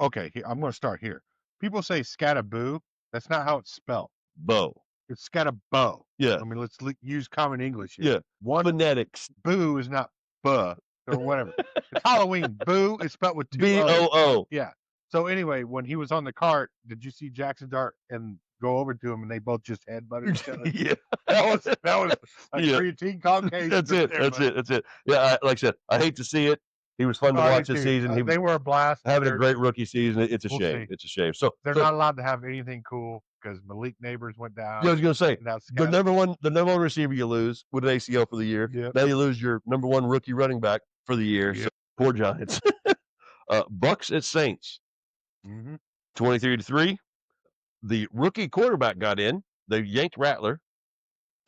Okay, I'm going to start here. People say Scataboo. That's not how it's spelled. Bo. It's Scatabo. Yeah. I mean, let's use common English here. Yeah. One phonetics. Boo is not buh or whatever. It's Halloween. Boo is spelled with 2 B-O-O. Yeah. So anyway, when he was on the cart, did you see Jackson Dart and go over to him and they both just headbutted each other? Yeah. That was a creatine Caucasian. That's it. Yeah, like I said, I hate to see it. He was fun to watch this season. They were a blast. Having a great rookie season. It's a shame. See. It's a shame. So they're not allowed to have anything cool because Malik Neighbors went down. Yeah, I was going to say, Now the number one receiver you lose with an ACL for the year. Yep. Now you lose your number one rookie running back for the year. Yep. So poor Giants. Bucks at Saints. Mm-hmm. 23-3. The rookie quarterback got in. They yanked Rattler.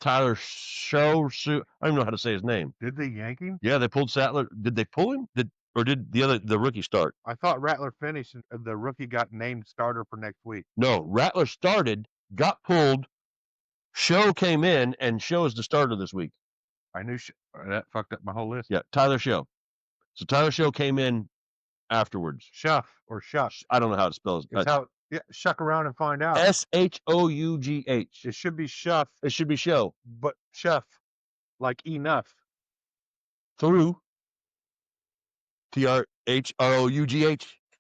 Tyler Show. I don't even know how to say his name. Did they yank him? Yeah, they pulled Sattler. Did they pull him? Did the rookie start? I thought Rattler finished and the rookie got named starter for next week. No, Rattler started, got pulled. Show came in, and Show is the starter this week. I knew that fucked up my whole list. Yeah, Tyler Show. So Tyler Show came in afterwards. Shuff or Shuff. I don't know how to spell it. It's how shuck around and find out. Shough. It should be Shuff. It should be Show. But Shuff, like enough. Through. Trhrough.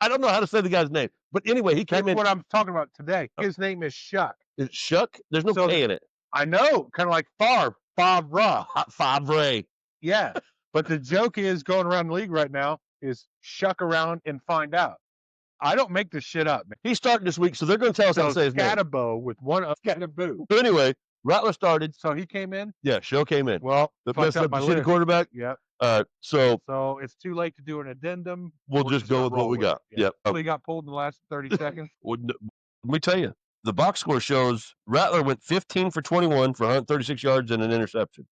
I don't know how to say the guy's name. But anyway, he came in. What I'm talking about today. His name is Shuck. Is it Shuck? There's no K in it. I know. Kind of like Favre. Favre. Yeah. But the joke is going around the league right now is shuck around and find out. I don't make this shit up, man. He's starting this week, so they're going to tell us how to say his name. Scatabo with one Scataboo. So anyway, Rattler started. So he came in? Yeah, Show came in. Well, the messed up my shitty quarterback. Yep. So it's too late to do an addendum. We'll just go with what we got. Yep. He got pulled in the last 30 seconds. Let me tell you, the box score shows Rattler went 15 for 21 for 136 yards and an interception.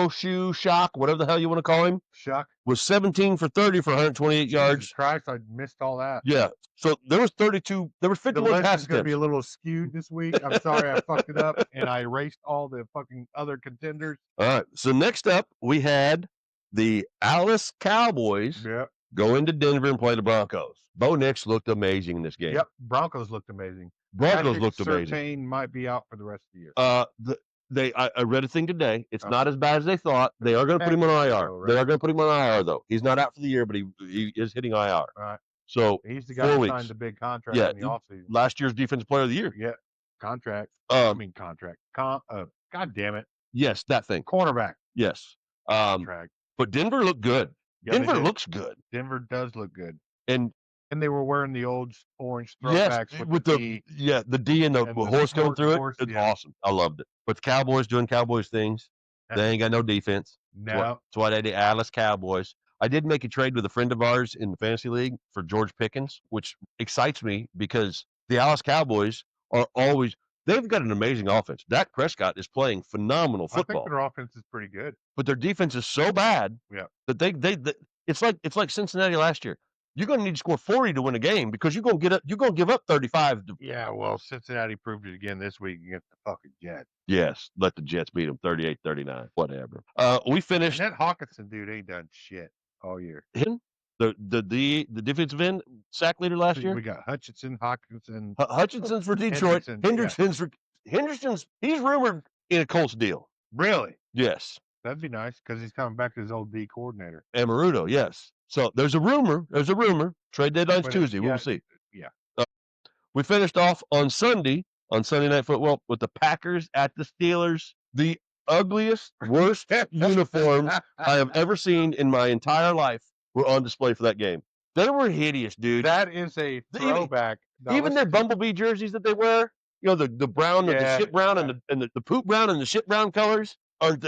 Shoe Shock, whatever the hell you want to call him, Shuck. was 17 for 30 for 128 Jesus yards. Christ, I missed all that. Yeah. So there was 32. There was The 51 list pass is going to be a attempts. little skewed this week. I'm sorry I fucked it up, and I erased all the fucking other contenders. All right. So next up, we had the Dallas Cowboys Yep. go into Denver and play the Broncos. Bo Nix looked amazing in this game. Yep. Broncos looked amazing. Broncos Patrick looked amazing. Surtain might be out for the rest of the year. I read a thing today. It's Okay. not as bad as they thought. They are going to put him on IR. Mexico, right? They are going to put him on IR though. He's not out for the year, but he is hitting IR. All right. So He's the guy 4 who weeks. signed the big contract Yeah, in the offseason. last year's Defensive Player of the Year. Yeah. Contract. Contract. God damn it. Yes, that thing. Cornerback. Yes. Contract. But Denver looked good. Yeah, they Denver did. looks good. Denver does look good. And they were wearing the old orange yes, throwbacks with the the D. the D and the horse going through horse, it. It's yeah. awesome. I loved it. But the Cowboys doing Cowboys things. They ain't got no defense. No. That's why they the Dallas Cowboys. I did make a trade with a friend of ours in the fantasy league for George Pickens, which excites me because the Dallas Cowboys are always they've got an amazing offense. Dak Prescott is playing phenomenal football. I think their offense is pretty good. But their defense is so bad that they it's like Cincinnati last year. You're going to need to score 40 to win a game because you're going to give up 35. Yeah, well, Cincinnati proved it again this week against the fucking Jets. Yes, let the Jets beat them 38-39, whatever. We finished. And that Hawkinson dude ain't done shit all year. Him, the defensive end sack leader last year. We got Hutchinson, Hawkinson. Hutchinson's for Detroit. Henderson's he's rumored in a Colts deal. Really? Yes. That'd be nice because he's coming back to his old D coordinator. Amaruto, yes. So there's a rumor. Trade deadline's Tuesday. We'll see. Yeah. We finished off on Sunday Night Football with the Packers at the Steelers. The ugliest, worst uniforms I have ever seen in my entire life were on display for that game. They were hideous, dude. That is a throwback. Even their Bumblebee jerseys that they wear, the brown and the shit brown and the poop brown and the shit brown colors aren't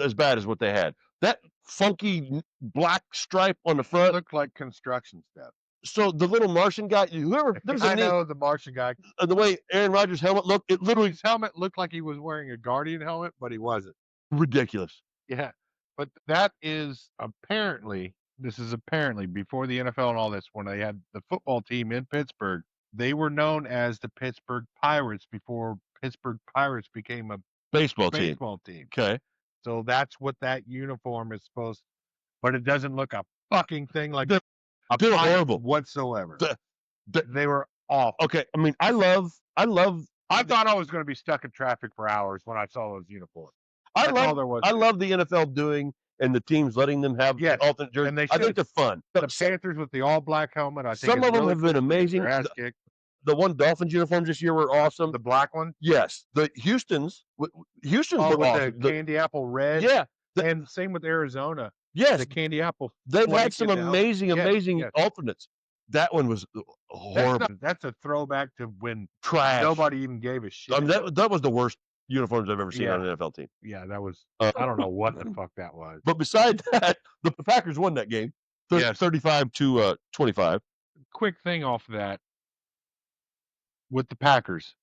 as bad as what they had. That funky black stripe on the front looked like construction stuff. So the little Martian guy, I know the Martian guy. The way Aaron Rodgers' helmet looked, his helmet looked like he was wearing a Guardian helmet, but he wasn't. Ridiculous. Yeah, but that is apparently before the NFL and all this, when they had the football team in Pittsburgh, they were known as the Pittsburgh Pirates before Pittsburgh Pirates became a baseball team. Okay. So that's what that uniform is supposed to, but it doesn't look a fucking thing like they're horrible whatsoever. They were awful. Okay, I mean, I thought I was going to be stuck in traffic for hours when I saw those uniforms. I love the NFL doing and the teams letting them have alternate jerseys. And I think they're fun. The Panthers with the all black helmet. I think some of them have been amazing. The one Dolphins uniforms this year were awesome. The black one? Yes. The Houston's were with awesome. The candy apple red. Yeah. And same with Arizona. Yes. The candy apple. They've had some amazing alternates. That one was horrible. That's a throwback to when trash. Nobody even gave a shit. I mean, that was the worst uniforms I've ever seen on an NFL team. Yeah, that was. I don't know what the fuck that was. But besides that, the Packers won that game, 35-25. Quick thing off of that with the Packers.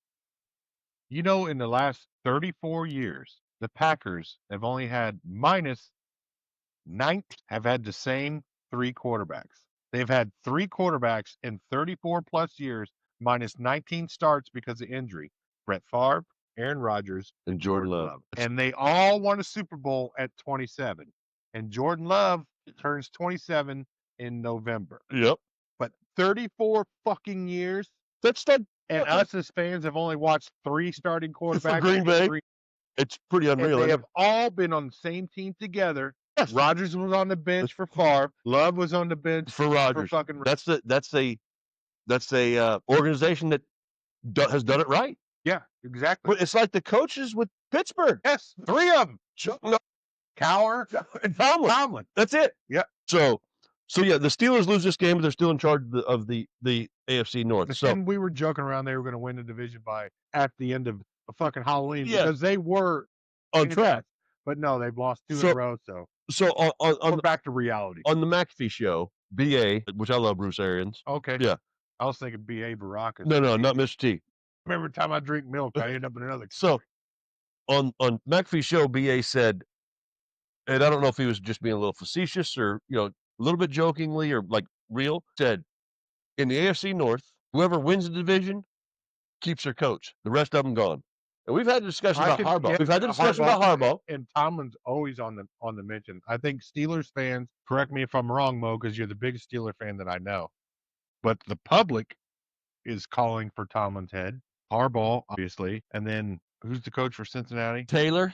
In the last 34 years, the Packers have only had have had the same 3 quarterbacks. They've had 3 quarterbacks in 34 plus years, minus 19 starts because of injury. Brett Favre, Aaron Rodgers, and Jordan Love. And they all won a Super Bowl at 27. And Jordan Love turns 27 in November. Yep. But 34 fucking years. That's not. And us as fans have only watched 3 starting quarterbacks. For Green Bay. It's pretty unreal. And they have all been on the same team together. Yes. Rodgers was on the bench for Favre. Love was on the bench for Rodgers. That's a organization that has done it right. Yeah, exactly. But it's like the coaches with Pittsburgh. Yes, 3 of them. Cowher and Tomlin. That's it. Yeah. So yeah, the Steelers lose this game, but they're still in charge of the AFC North. And we were joking around they were going to win the division at the end of fucking Halloween because they were on track. But no, they've lost 2 in a row. So on back to reality. On the McAfee show, BA, which I love, Bruce Arians. Okay. Yeah. I was thinking BA Baracus. No, not Mr. T. Every time I drink milk, I end up in another. So on McAfee's show, BA said and I don't know if he was just being a little facetious or, a little bit jokingly or like real, said, in the AFC North, whoever wins the division keeps their coach. The rest of them gone. And we've had a discussion about Harbaugh. Yeah, We've had the discussion about Harbaugh. and Tomlin's always on the mention. I think Steelers fans, correct me if I'm wrong, Mo, because you're the biggest Steeler fan that I know, but the public is calling for Tomlin's head. Harbaugh, obviously, and then who's the coach for Cincinnati? Zach Taylor.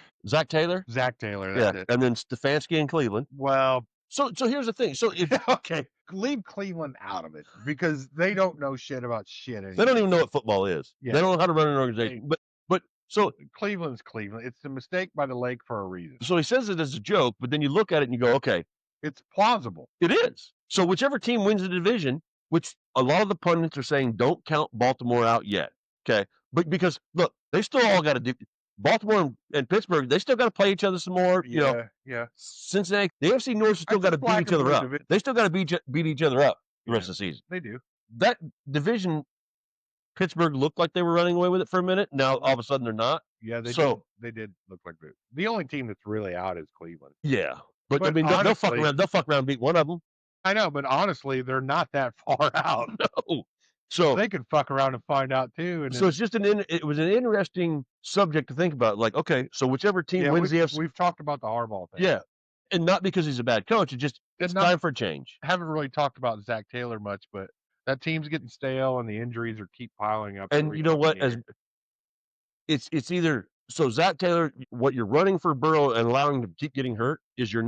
Zach Taylor. That's it. And then Stefanski in Cleveland. Well, so here's the thing. So if okay, leave Cleveland out of it because they don't know shit about shit anymore. They don't even know what football is. Yeah. They don't know how to run an organization. But so Cleveland's Cleveland. It's a mistake by the lake for a reason. So he says it as a joke, but then you look at it and you go, okay, it's plausible. It is. So whichever team wins the division, which a lot of the pundits are saying don't count Baltimore out yet. Okay. But because look, they still all got to do Baltimore and Pittsburgh, they still got to play each other some more. Yeah. Cincinnati, the AFC North still got to beat each other up. They still got to beat each other up the rest of the season. They do. That division, Pittsburgh looked like they were running away with it for a minute. Now all of a sudden they're not. Yeah, they did look like it. The only team that's really out is Cleveland. Yeah, but I mean honestly, they'll fuck around. They'll fuck around and beat one of them. I know, but honestly, they're not that far out. No. So they could fuck around and find out too. And so it's just it was an interesting subject to think about. Like, okay, so whichever team wins the AFC, we've talked about the Harbaugh thing. Yeah, and not because he's a bad coach. It's time for a change. Haven't really talked about Zach Taylor much, but that team's getting stale and the injuries keep piling up. And you know what? It's either so Zach Taylor, what you're running for Burrow and allowing him to keep getting hurt is your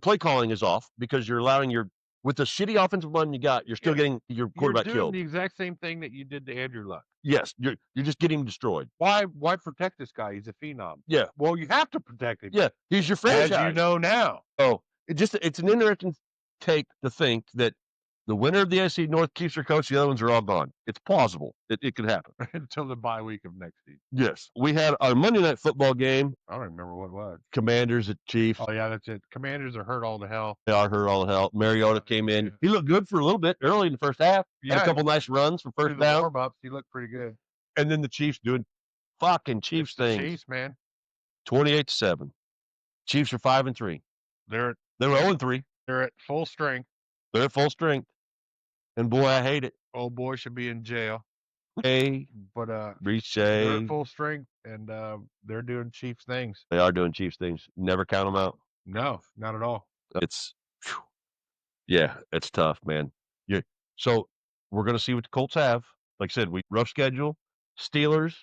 play calling is off because you're allowing with the shitty offensive line you got, you're still getting your quarterback killed. You're doing the exact same thing that you did to Andrew Luck. Yes, you're just getting him destroyed. Why protect this guy? He's a phenom. Yeah. Well, you have to protect him. Yeah, he's your franchise. As you know now. Oh, it's an interesting take to think that the winner of the AFC North keeps their coach. The other ones are all gone. It's plausible. It could happen. Until the bye week of next season. Yes. We had our Monday Night Football game. I don't remember what it was. Commanders at Chiefs. Oh, yeah, that's it. Commanders are hurt all to hell. They are hurt all to hell. Mariota came in. Yeah. He looked good for a little bit early in the first half. Yeah. Had a couple nice runs for first down. Warm-ups, he looked pretty good. And then the Chiefs doing fucking Chiefs things. Chiefs, man. 28-7. Chiefs are 5-3. They were 0-3. They're at full strength. They're at full strength. And boy, I hate it. Old boy should be in jail. But they're at full strength and they're doing Chiefs things. They are doing Chiefs things. Never count them out. No, not at all. It's tough, man. Yeah. So we're gonna see what the Colts have. Like I said, rough schedule. Steelers,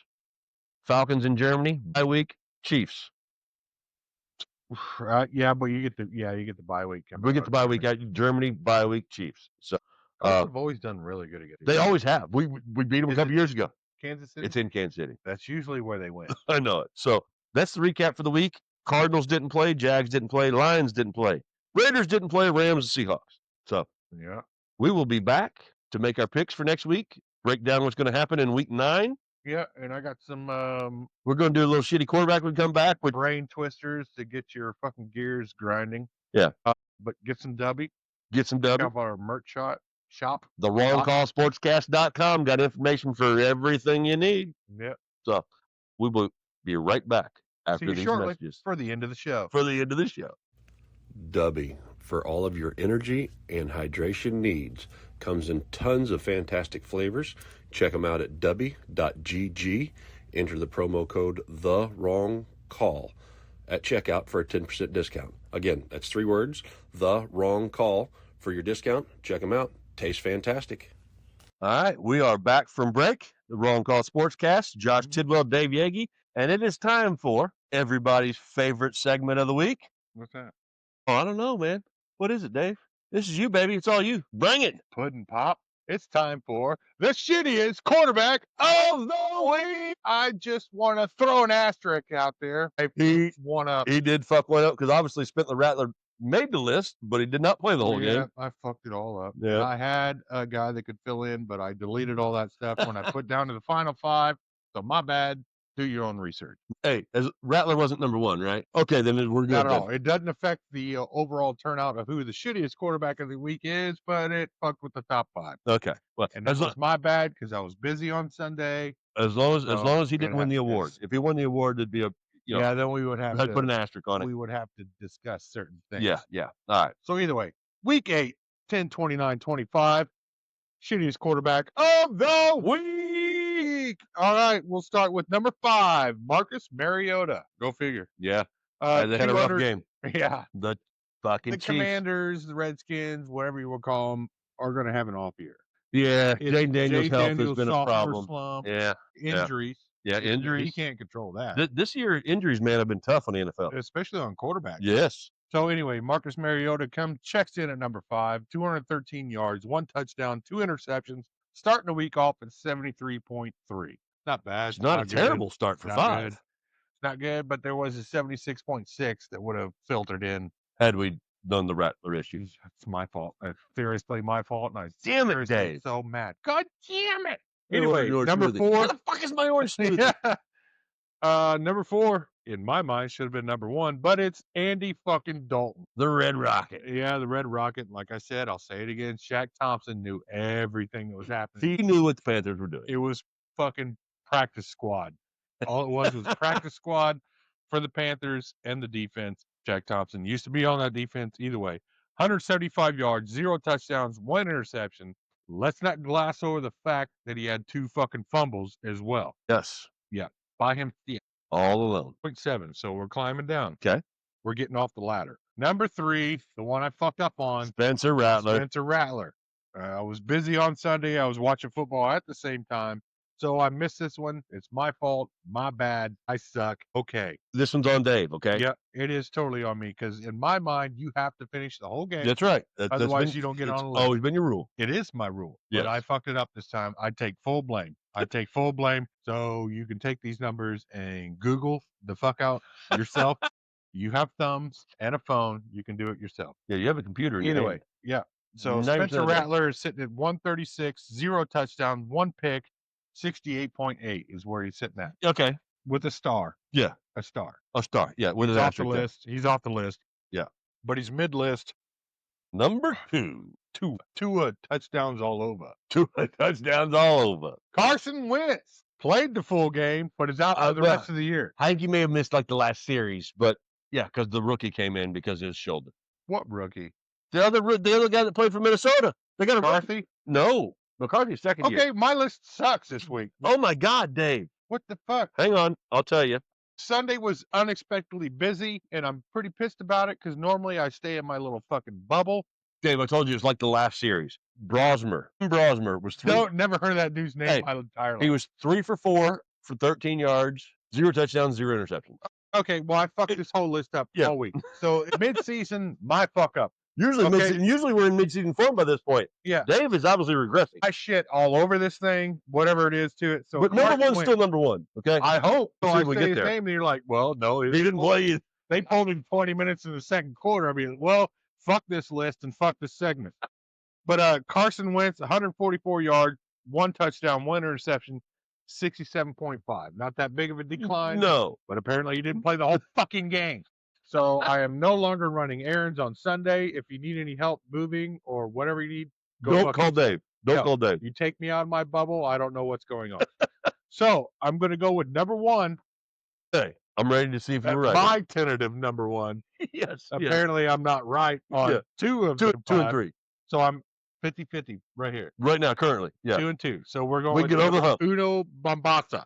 Falcons in Germany, bye week, Chiefs. Yeah, but you get the bye week. We get the bye week out Germany, bye week, Chiefs. So Colts have always done really good against. They always have. We beat them a couple years ago. Kansas City. It's in Kansas City. That's usually where they win. I know it. So that's the recap for the week. Cardinals didn't play. Jags didn't play. Lions didn't play. Raiders didn't play. Rams and Seahawks. So yeah, we will be back to make our picks for next week. Break down what's going to happen in week 9. Yeah, and I got some. We're going to do a little shitty quarterback when we come back with brain twisters to get your fucking gears grinding. Yeah, but get some W. Get some W. Have our merch shop. The wrongcallsportscast.com got information for everything you need. Yeah. So we will be right back after these messages for the end of the show. Dubby, for all of your energy and hydration needs, comes in tons of fantastic flavors. Check them out at dubby.gg. Enter the promo code THEWRONGCALL at checkout for a 10% discount. Again, that's 3 words, The Wrong Call, for your discount. Check them out. Tastes fantastic. All right, we are back from break. The Wrong Call Sportscast. Josh Tidwell, Dave Yagi, and it is time for everybody's favorite segment of the week. What's that? Oh, I don't know, man. What is it, Dave? This is you, baby. It's all you. Bring it. Puddin' Pop. It's time for the shittiest quarterback of the week. I just want to throw an asterisk out there. He did fuck one up because obviously Spencer Rattler made the list, but he did not play the whole game. I fucked it all up. Yeah. I had a guy that could fill in, but I deleted all that stuff when I put down to the final 5. So my bad. Do your own research. Hey, as Rattler wasn't number 1, right? Okay, then we're good. Not at all. It doesn't affect the overall turnout of who the shittiest quarterback of the week is, but it fucked with the top 5. Okay, well, and that was my bad because I was busy on Sunday. As long as he didn't win the award. If he won the award, it'd be Yeah, then we would have I'd to put an asterisk on it. we would have to discuss certain things. Yeah. All right. So either way, week 8, 10-29-25, shittiest quarterback of the week. All right, we'll start with number 5, Marcus Mariota. Go figure. Yeah. They had a rough 200 game. Yeah. The fucking The Chiefs. Commanders, the Redskins, whatever you will call them, are going to have an off year. Yeah. It's Jaden Daniels' Jay health has Daniels' been a sophomore problem. slump, Yeah. injuries. Yeah. He Injuries. can't control that, This year, injuries, man, have been tough on the NFL. especially on quarterbacks. Yes. So anyway, Marcus Mariota checks in at number 5, 213 yards, 1 touchdown, 2 interceptions, starting the week off at 73.3. Not bad. It's not a terrible start for Not 5. good. It's not good, but there was a 76.6 that would have filtered in. Had we done the Rattler issues. It's my fault. It's seriously my fault. And I Damn it, seriously Dave. so mad. God damn it. Your Anyway, orange number smoothie. 4. Where the fuck is my orange smoothie? Number 4, in my mind, should have been number 1, but it's Andy fucking Dalton. The Red Rocket. Yeah, the Red Rocket. Like I said, I'll say it again. Shaq Thompson knew everything that was happening. He knew what the Panthers were doing. It was fucking practice squad. All it was practice squad for the Panthers and the defense. Shaq Thompson used to be on that defense either way. 175 yards, 0 touchdowns, 1 interception. Let's not gloss over the fact that he had 2 fucking fumbles as well. Yes. By him, yeah, All alone. 0.7. So we're climbing down. Okay. We're getting off the ladder. Number 3, the one I fucked up on. Spencer Rattler. Spencer Rattler. I was busy on Sunday. I was watching football at the same time. So I missed this one. It's my fault. My bad. I suck. Okay. This one's on Dave, okay? Yeah, it is totally on me because in my mind, you have to finish the whole game. That's right. Otherwise, you don't get on the list. Always been your rule. It is my rule. Yes. But I fucked it up this time. I take full blame. I take full blame. So you can take these numbers and Google the fuck out yourself. You have thumbs and a phone. You can do it yourself. Yeah, you have a computer in your Either hand. way, yeah. So 90% Spencer of that. Rattler is sitting at 136, 0 touchdown, 1 pick, 68.8 is where he's sitting at Okay. with a star. Yeah. A star. A star. Yeah. With He's an off the asterisk there. list. He's off the list. Yeah. But he's mid-list. Number 2. Two touchdowns all over. 2 touchdowns all over. Carson Wentz played the full game, but is out for the rest of the year. I think you may have missed like the last series, but yeah, because the rookie came in because of his shoulder. What rookie? The other guy that played for Minnesota. They got a rookie. McCarthy? No. McCarthy's second year. Okay, my list sucks this week. Oh my God, Dave. What the fuck? Hang on. I'll tell you. Sunday was unexpectedly busy, and I'm pretty pissed about it because normally I stay in my little fucking bubble. Dave, I told you it's like the last series. Brosmer was 3. No, never heard of that dude's name Hey, my entire life. He was 3 for 4 for 13 yards, 0 touchdowns, 0 interceptions. Okay, well, I fucked this whole list up Yeah. all week. So mid-season, my fuck up. Usually, Okay. usually we're in mid-season form by this point. Yeah. Dave is obviously regressing. I shit all over this thing, whatever it is to it. So But number Carson 1's Wentz- still number 1. Okay. I hope. So See I if we say get his there. name, and you're like, well, no. He didn't play you. They pulled him 20 minutes in the second quarter. I mean, well, fuck this list and fuck this segment. But Carson Wentz, 144 yards, 1 touchdown, 1 interception, 67.5. Not that big of a decline. No. But apparently he didn't play the whole fucking game. So I am no longer running errands on Sunday. If you need any help moving or whatever you need, Don't fucking- call Dave. Don't No. call Dave. You take me out of my bubble, I don't know what's going on. So I'm going to go with number 1. Hey, I'm ready to see if you're right. My tentative number 1. yes. yes. Apparently I'm not right on Yeah. 2 of Two them. and 3. So I'm 50-50 right here. Right now, currently. Yeah. 2 and 2. So we're going We with get over the hump. Uno Bombasa.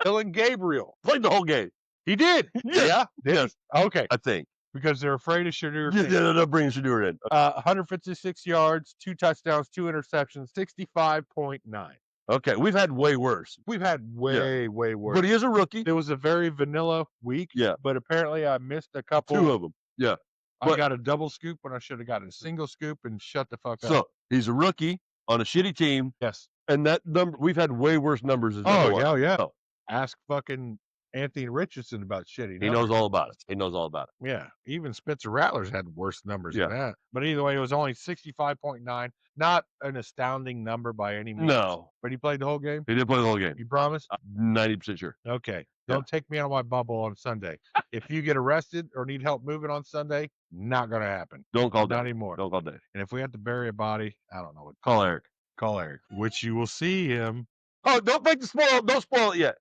Dylan Gabriel. Played the whole game. He did. Yeah. Yes. Okay. I think. Because they're afraid of Shadur. Yeah, they ended up bringing Shadur in. 156 yards, 2 touchdowns, 2 interceptions, 65.9. Okay. We've had way worse. We've had way worse. But he is a rookie. It was a very vanilla week. Yeah. But apparently I missed a couple. 2 of them. Yeah. I but- got a double scoop when I should have gotten a single scoop and shut the fuck up. So he's a rookie on a shitty team. Yes. And that number, we've had way worse numbers. As number one. yeah. So, Ask fucking Anthony Richardson about shitty. he knows all about it. He knows all about it. Yeah, even Spencer Rattler's had worse numbers Yeah. than that. But either way, it was only 65.9. Not an astounding number by any means. No. But he played the whole game? He did play the whole game. You promise? 90% sure. Okay. Yeah. Don't take me out of my bubble on Sunday. If you get arrested or need help moving on Sunday, not going to happen. Don't call Not Dave. anymore. Don't call Dave. And if we have to bury a body, I don't know what. Call Eric. Call Eric, which you will see him. Oh, don't spoil it yet.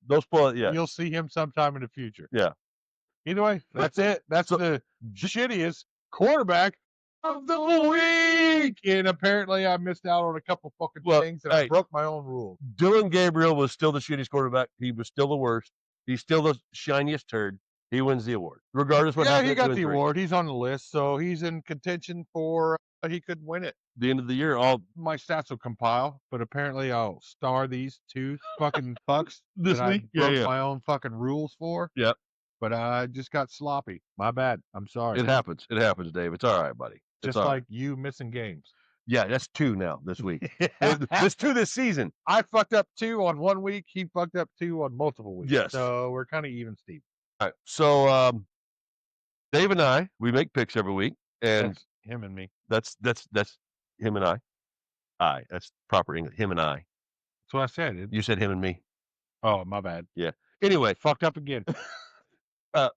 Those play, yeah. You'll see him sometime in the future. Yeah. Either way, that's it. That's the shittiest quarterback of the week. And apparently I missed out on a couple fucking things and I broke my own rule. Dylan Gabriel was still the shittiest quarterback. He was still the worst. He's still the shiniest turd. He wins the award. Regardless what happens. Yeah, he got the award. He's on the list, so he's in contention for he could win it. The end of the year, my stats will compile, but apparently I'll star these two fucking fucks this that week. I broke my own fucking rules for. Yep. But I just got sloppy. My bad. I'm sorry. It happens. It happens, Dave. It's all right, buddy. Just like you missing games. Yeah, that's 2 now this week. That's 2 this season. I fucked up 2 on 1 week. He fucked up 2 on multiple weeks. Yes. So we're kind of even, Steve. All right. So Dave and I, we make picks every week, and that's him and me. That's him and I. That's proper English. Him and I. That's what I said. You said him and me. Oh, my bad. Yeah. Anyway, fucked up again.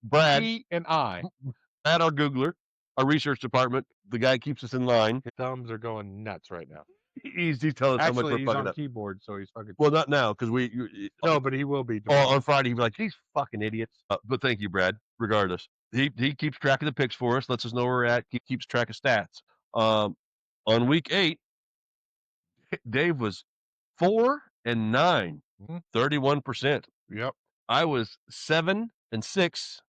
Brad. He and I. Brad, our Googler, our research department, the guy keeps us in line. His thumbs are going nuts right now. He's telling us how much we're fucking up. He's on keyboard, so he's fucking. Well, not now, because no, but he will be. On Friday, he'll be like, these fucking idiots. But thank you, Brad, regardless. He keeps track of the picks for us, lets us know where we're at, keeps track of stats. On week 8, Dave was 4 and 9, 31%. Yep. I was 7 and 6,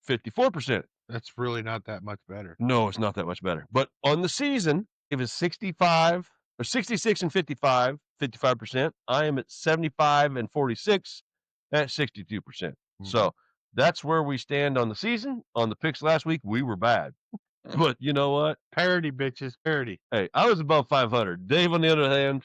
54%. That's really not that much better. No, it's not that much better. But on the season, it was 66 and 55, 55%. I am at 75 and 46, at 62%. So that's where we stand on the season. On the picks last week, we were bad. But you know what? Parity, bitches. Parity. Hey, I was above 500. Dave, on the other hand,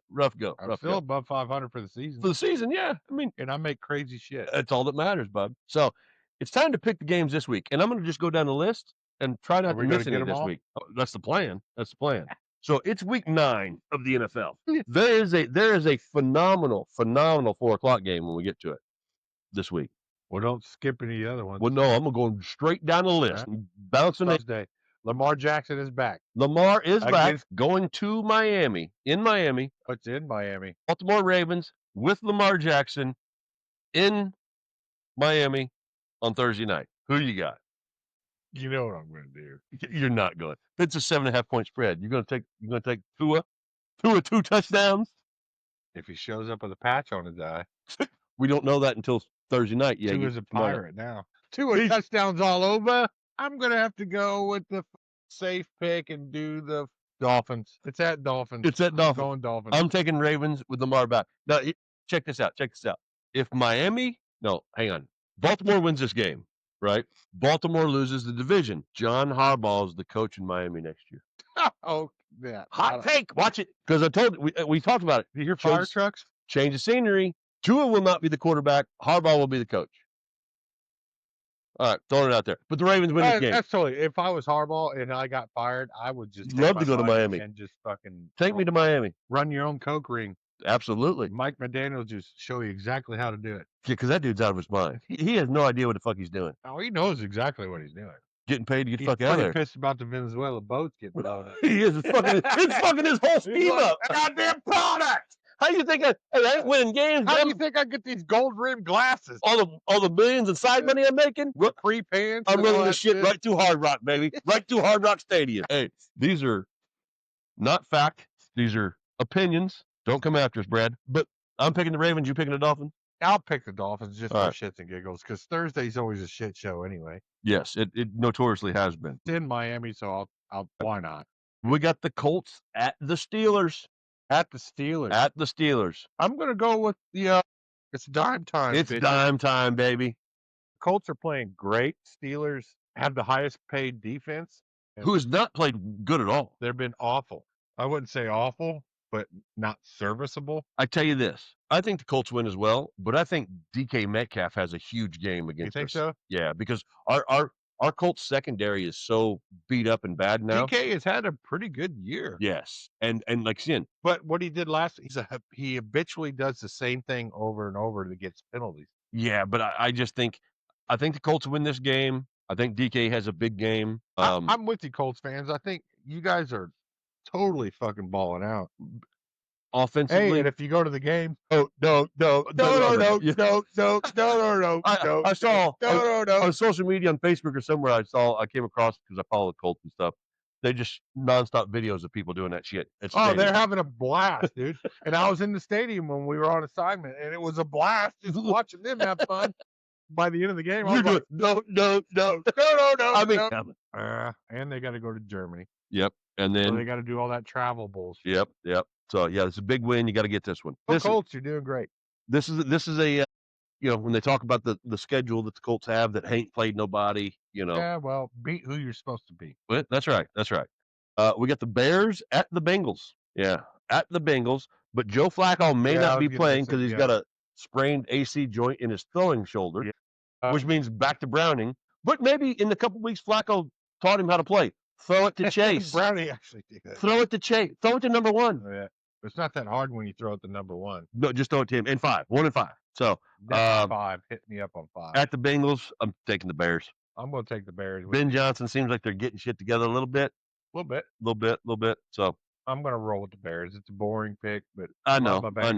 rough go. I'm still above 500 for the season. For the season, yeah. I mean, and I make crazy shit. That's all that matters, bud. So it's time to pick the games this week. And I'm going to just go down the list and try not to miss any this week. Oh, that's the plan. That's the plan. So it's week 9 of the NFL. There is a phenomenal 4:00 game when we get to it this week. Well, don't skip any other ones. Well, no, I'm going to go straight down the list. And bouncing Thursday. Lamar Jackson is back. Lamar is back, going to Miami. In Miami. What's in Miami? Baltimore Ravens with Lamar Jackson in Miami on Thursday night. Who you got? You know what I'm going to do. You're not going. It's a 7.5 point spread. You're going to take Tua 2 touchdowns. If he shows up with a patch on his eye. We don't know that until Thursday night. Yeah, Tua's a pirate now. 2 touchdowns all over. I'm going to have to go with the safe pick and do the Dolphins. It's at Dolphins. Going Dolphins. I'm taking Ravens with Lamar back. Now, check this out. If Baltimore wins this game, right? Baltimore loses the division. John Harbaugh is the coach in Miami next year. Oh, yeah. Hot take. Watch it. Because I told you, we talked about it. Do you hear fire trucks? Change the scenery. Tua will not be the quarterback. Harbaugh will be the coach. All right, throwing it out there. But the Ravens win this game. That's totally. If I was Harbaugh and I got fired, I would just love to go to Miami and just fucking take me to Miami. Run your own coke ring. Absolutely. Mike McDaniel just show you exactly how to do it. Yeah, because that dude's out of his mind. He has no idea what the fuck he's doing. Oh, he knows exactly what he's doing. Getting paid to get the fuck out of there. He's pissed about the Venezuela boats getting blown up. He is fucking. It's fucking his whole scheme up. Goddamn product. How do you think I ain't winning games? How do you think I get these gold rimmed glasses? All the billions in side money I'm making? Free pants. I'm running this shit right through Hard Rock, baby. Right through Hard Rock Stadium. Hey, these are not fact. These are opinions. Don't come after us, Brad. But I'm picking the Ravens. You picking the Dolphins? I'll pick the Dolphins just for shits and giggles because Thursday's always a shit show anyway. Yes, it notoriously has been. It's in Miami, so I'll why not? We got the Colts at the Steelers. At the Steelers. I'm going to go with the it's dime time. It's dime time, baby. Colts are playing great. Steelers have the highest paid defense. Who has not played good at all. They've been awful. I wouldn't say awful, but not serviceable. I tell you this. I think the Colts win as well, but I think DK Metcalf has a huge game against us. You think so? Yeah, because our Colts secondary is so beat up and bad now. DK has had a pretty good year. Yes, and like sin. But what he did last, he habitually does the same thing over and over that gets penalties. Yeah, but I just think the Colts win this game. I think DK has a big game. I'm with you, Colts fans. I think you guys are totally fucking balling out. offensively. Hey, and if you go to the game, I saw on social media, on Facebook or somewhere, I came across, because I follow the Colts and stuff. They just nonstop videos of people doing that shit. Oh, they're having a blast, dude. And I was in the stadium when we were on assignment, and it was a blast just watching them have fun. By the end of the game, I was like, no. I mean, and they got to go to Germany. Yep. And then so they got to do all that travel bullshit. Yep. So yeah, it's a big win. You got to get this one. The Colts, you're doing great. This is a when they talk about the schedule that the Colts have that ain't played nobody, Yeah, well, beat who you're supposed to beat. But that's right. We got the Bears at the Bengals. Yeah, at the Bengals. But Joe Flacco may not be playing because he's got a sprained AC joint in his throwing shoulder, which means back to Browning. But maybe in a couple weeks, Flacco taught him how to play. Throw it to Chase. Browning actually did that. Throw it to Chase. Throw it to number one. Oh, yeah. It's not that hard when you throw it to number one. No, just throw it to him. And 1 and 5. So 5. Hit me up on 5. At the Bengals, I'm taking the Bears. I'm going to take the Bears. Ben Johnson seems like they're getting shit together a little bit. A little bit. So I'm going to roll with the Bears. It's a boring pick, but I know. But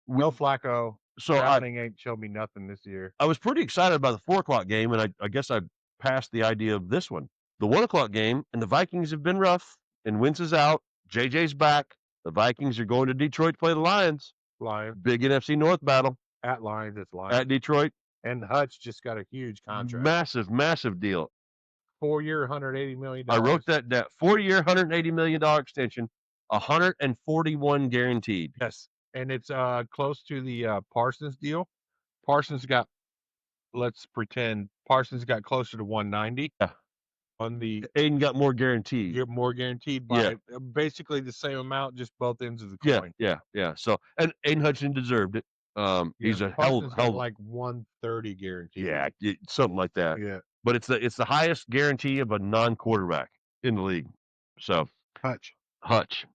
no Flacco. So Browning ain't showed me nothing this year. I was pretty excited about the 4 o'clock game, and I guess I passed the idea of this one. The 1 o'clock game, and the Vikings have been rough, and Wentz is out. JJ's back. The Vikings are going to Detroit to play the Lions. Big NFC North battle. At Lions, it's Lions. At Detroit. And Hutch just got a huge contract. Massive deal. 4-year, $180 million. I wrote that down. 4-year, $180 million extension, 141 guaranteed. Yes. And it's close to the Parsons deal. Let's pretend Parsons got closer to 190. Yeah. On the Aiden got more guaranteed. Get more guaranteed by basically the same amount, just both ends of the coin. Yeah. So, and Aiden Hutchinson deserved it. He's a hell like 130 guaranteed. Yeah, something like that. Yeah. But it's the highest guarantee of a non-quarterback in the league. So Hutch.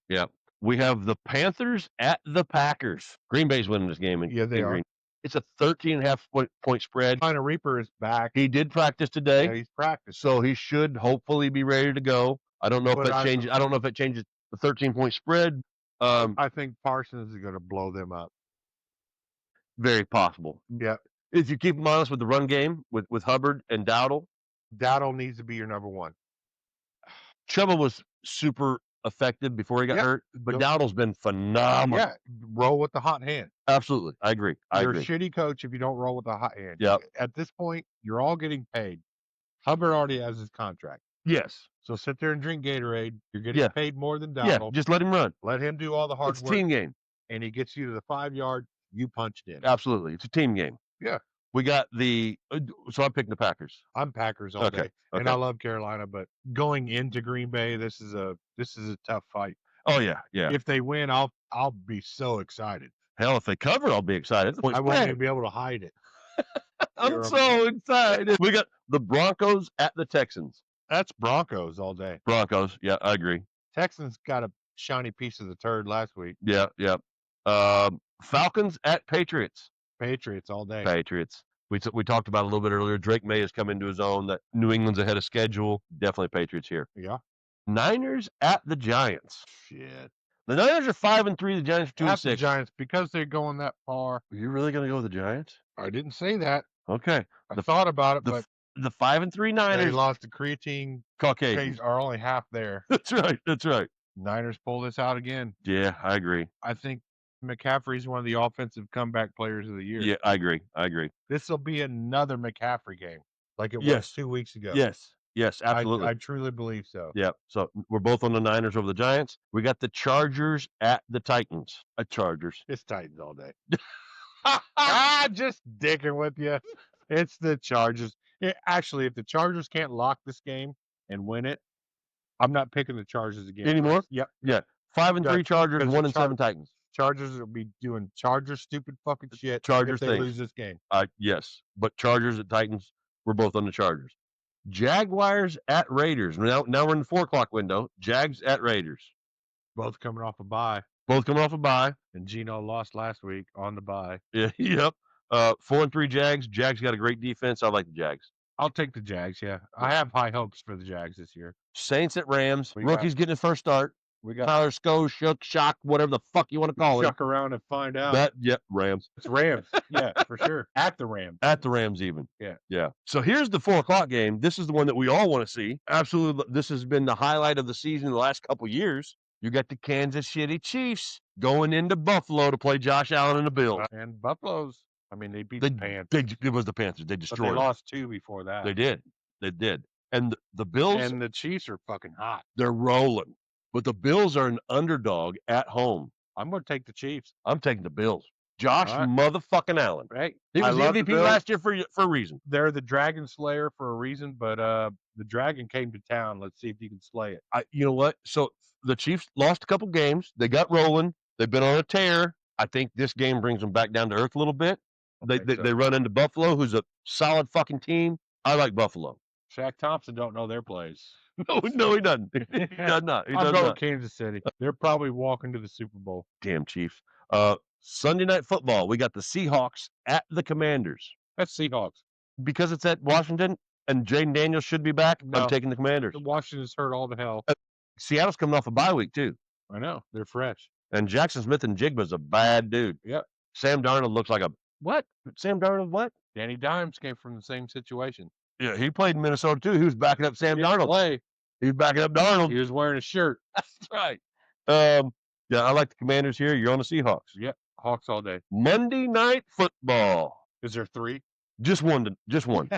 Yeah. We have the Panthers at the Packers. Green Bay's winning this game. They are. It's a 13.5 point spread. Carolina Reaper is back. He did practice today. Yeah, he's practiced. So he should hopefully be ready to go. I don't know if it changes. I don't know if it changes the 13-point spread. I think Parsons is going to blow them up. Very possible. Yeah. If you keep them honest with the run game with Hubbard and Dowdle. Dowdle needs to be your number one. Chuba was super effective before he got hurt, but Dowdle's been phenomenal. Yeah, roll with the hot hand. Absolutely. I agree. You're a shitty coach if you don't roll with the hot hand. Yep. At this point, you're all getting paid. Hubbard already has his contract. Yes. So sit there and drink Gatorade. You're getting paid more than Dowdle. Yeah, just let him run. Let him do all the hard work. It's a team game. And he gets you to the 5-yard, you punched in. Absolutely. It's a team game. Yeah. We got so I'm picking the Packers. I'm Packers all day. And I love Carolina, but going into Green Bay, this is a tough fight. Oh yeah. If they win, I'll be so excited. Hell, if they cover, I'll be excited. I won't even be able to hide it. I'm so excited. We got the Broncos at the Texans. That's Broncos all day. Broncos, yeah, I agree. Texans got a shiny piece of the turd last week. Yeah. Falcons at Patriots. Patriots all day. Patriots. We talked about it a little bit earlier. Drake May has come into his own. That New England's ahead of schedule. Definitely Patriots here. Yeah. Niners at the Giants. Shit. The Niners are 5-3. The Giants are 2-6. The Giants, because they're going that far. Are you really going to go with the Giants? I didn't say that. Okay. I thought about it, but the 5-3 Niners. They lost to creatine. Caucasians are only half there. That's right. Niners pull this out again. Yeah, I agree. I think McCaffrey's one of the offensive comeback players of the year. Yeah, I agree. This will be another McCaffrey game, like it was 2 weeks ago. Yes, absolutely. I truly believe so. Yeah. So we're both on the Niners over the Giants. We got the Chargers at the Titans. Chargers. It's Titans all day. Just dicking with you. It's the Chargers. Actually, if the Chargers can't lock this game and win it, I'm not picking the Chargers again. Anymore? Yep. Yeah. 5-3 Chargers, 1-7 Titans. Chargers will be doing Chargers stupid fucking shit. Chargers if they lose this game. Yes, but Chargers at Titans. We're both on the Chargers. Jaguars at Raiders. Now we're in the 4 o'clock window. Jags at Raiders. Both coming off a bye. And Geno lost last week on the bye. Yeah. Yep. 4-3 Jags. Jags got a great defense. I like the Jags. I'll take the Jags. Yeah, I have high hopes for the Jags this year. Saints at Rams. Rookie's getting his first start. We got Tyler Sco, Shook, Shock, whatever the fuck you want to call it. chuck around and find out. Rams. It's Rams. Yeah, for sure. At the Rams. At the Rams even. Yeah. Yeah. So here's the 4 o'clock game. This is the one that we all want to see. Absolutely. This has been the highlight of the season the last couple years. You got the Kansas City Chiefs going into Buffalo to play Josh Allen and the Bills. And Buffalo's, I mean, they beat the Panthers. It was the Panthers. They But destroyed they them. lost 2 before that. They did. They did. And the Bills, And the Chiefs are fucking hot. they're rolling. But the Bills are an underdog at home. I'm going to take the Chiefs. I'm taking the Bills. Josh All right. motherfucking Allen. Right. He was the love the MVP Bills. last year for a reason. They're the Dragon Slayer for a reason, but the Dragon came to town. Let's see if you can slay it. You know what? So the Chiefs lost a couple games. They got rolling. They've been on a tear. I think this game brings them back down to earth a little bit. They run into Buffalo, who's a solid fucking team. I like Buffalo. Shaq Thompson don't know their plays. No, he doesn't. He does not. He I'll does go not. with Kansas City. They're probably walking to the Super Bowl. Damn Chiefs. Sunday Night Football. We got the Seahawks at the Commanders. That's Seahawks. Because it's at Washington and Jaden Daniels should be back, No. I'm taking the Commanders. Washington's hurt all the hell. Seattle's coming off a bye week, too. I know. They're fresh. And Jackson Smith and Jigba's a bad dude. Yep. Sam Darnold looks like a what? Sam Darnold what? Danny Dimes came from the same situation. Yeah, he played in Minnesota, too. He was backing up Sam Darnold. Play. He was backing up Darnold. He was wearing a shirt. That's right. Yeah, I like the Commanders here. You're on the Seahawks. Yep. Hawks all day. Monday Night Football. Is there 3? Just one. Just one.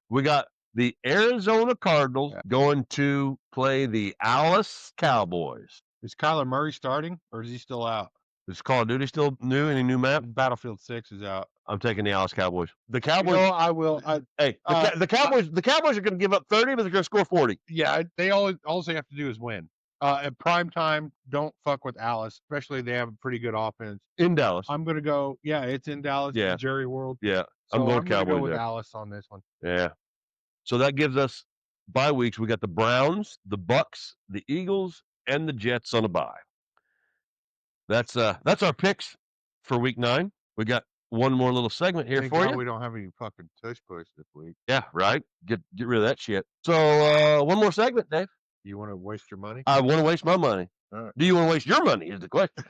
We got the Arizona Cardinals going to play the Dallas Cowboys. Is Kyler Murray starting, or is he still out? Is Call of Duty still new? Any new map? Battlefield 6 is out. I'm taking the Dallas Cowboys. The Cowboys. I will. Hey, the Cowboys. The Cowboys are going to give up 30, but they're going to score 40. Yeah, they all they have to do is win. At prime time, don't fuck with Alice, especially they have a pretty good offense. In Dallas. I'm gonna go. Yeah, it's in Dallas. Yeah. Jerry World. Yeah, So I'm going gonna Cowboys go with there. Alice on this one. Yeah. So that gives us bye weeks. We got the Browns, the Bucks, the Eagles, and the Jets on a bye. That's our picks for week 9. We got one more little segment here Thank for God you. we don't have any fucking tush push this week. Yeah, right. Get rid of that shit. So one more segment, Dave. You want to waste your money? I want to waste my money. All right. Do you want to waste your money? Is the question.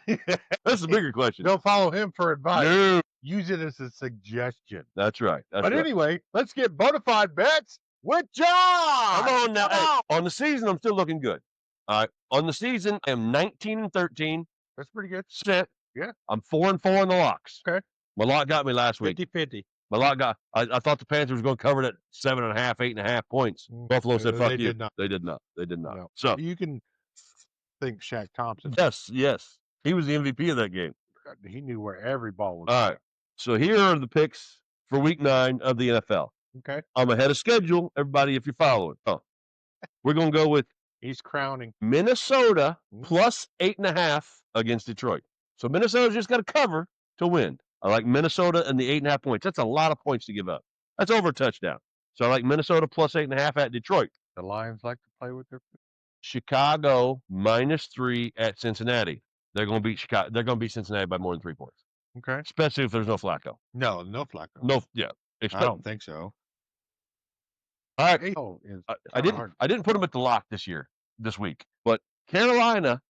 That's the bigger question. Don't follow him for advice. No. Use it as a suggestion. That's right. Anyway, let's get bonafide bets with John. Come on now. Hey, on the season, I'm still looking good. All right. On the season, I am 19-13. That's pretty good. Set. Yeah. I'm 4-4 in the locks. Okay. My lock got me last week. 50-50. My lock got. I thought the Panthers was going to cover it at 7.5, 8.5 points. Buffalo said, "Fuck They you." did not. They did not. They did not. No. So You can think Shaq Thompson. yes, he was the MVP of that game. He knew where every ball was. All right. So here are the picks for Week 9 of the NFL. Okay. I'm ahead of schedule. Everybody, if you're following, we're going to go with He's crowning. Minnesota plus 8.5 against Detroit. So Minnesota's just got to cover to win. I like Minnesota and the 8.5 points. That's a lot of points to give up. That's over a touchdown. So I like Minnesota plus 8.5 at Detroit. The Lions like to play with their. Chicago -3 at Cincinnati. They're going to beat Chicago. They're going to beat Cincinnati by more than 3 points, Okay. especially if there's no Flacco. No Flacco. No, yeah. I don't think so. All right. Oh, I didn't put them at the lock this week, but Carolina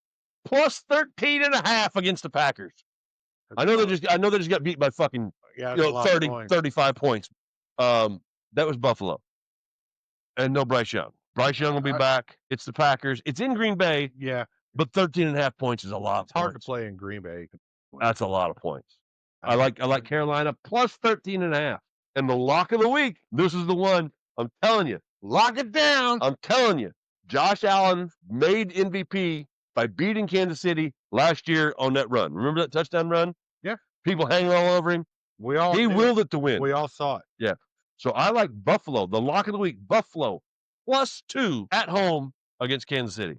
plus 13.5 against the Packers. I know they just got beat by fucking 35 points. That was Buffalo. And no Bryce Young. Bryce Young will be back. It's the Packers. It's in Green Bay. Yeah. But 13.5 points is a lot. It's hard to play in Green Bay. That's a lot of points. I like Carolina plus 13.5. And the lock of the week, this is the one. I'm telling you. Lock it down. I'm telling you. Josh Allen made MVP by beating Kansas City last year on that run. Remember that touchdown run? Yeah. People hanging all over him. He willed it to win. We all saw it. Yeah. So I like Buffalo. The lock of the week, Buffalo +2 at home against Kansas City.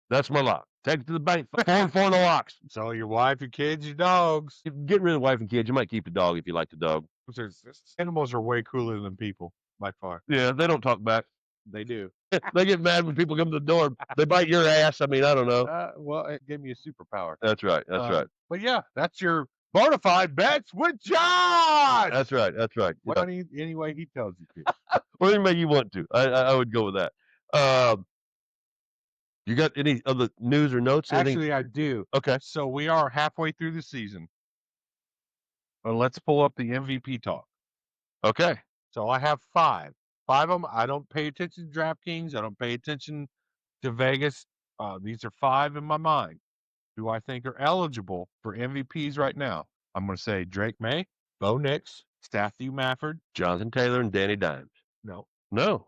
That's my lock. Take it to the bank. 4-4 in the locks. So your wife, your kids, your dogs. Get rid of the wife and kids. You might keep the dog if you like the dog. Animals are way cooler than people, by far. Yeah, they don't talk back. They do. They get mad when people come to the door. They bite your ass. I mean, I don't know. Well, it gave me a superpower. That's right. That's right. But yeah, that's your bonafide bets with John. That's right. That's right. Well, anyway, he tells you to. Well, anyway you want to. I would go with that. You got any other news or notes? Anything? Actually, I do. Okay. So we are halfway through the season. But let's pull up the MVP talk. Okay. So I have 5. 5 of them. I don't pay attention to DraftKings. I don't pay attention to Vegas. These are 5 in my mind who I think are eligible for MVPs right now. I'm going to say Drake May, Bo Nix, Matthew Mafford, Jonathan Taylor and Danny Dimes. no, No.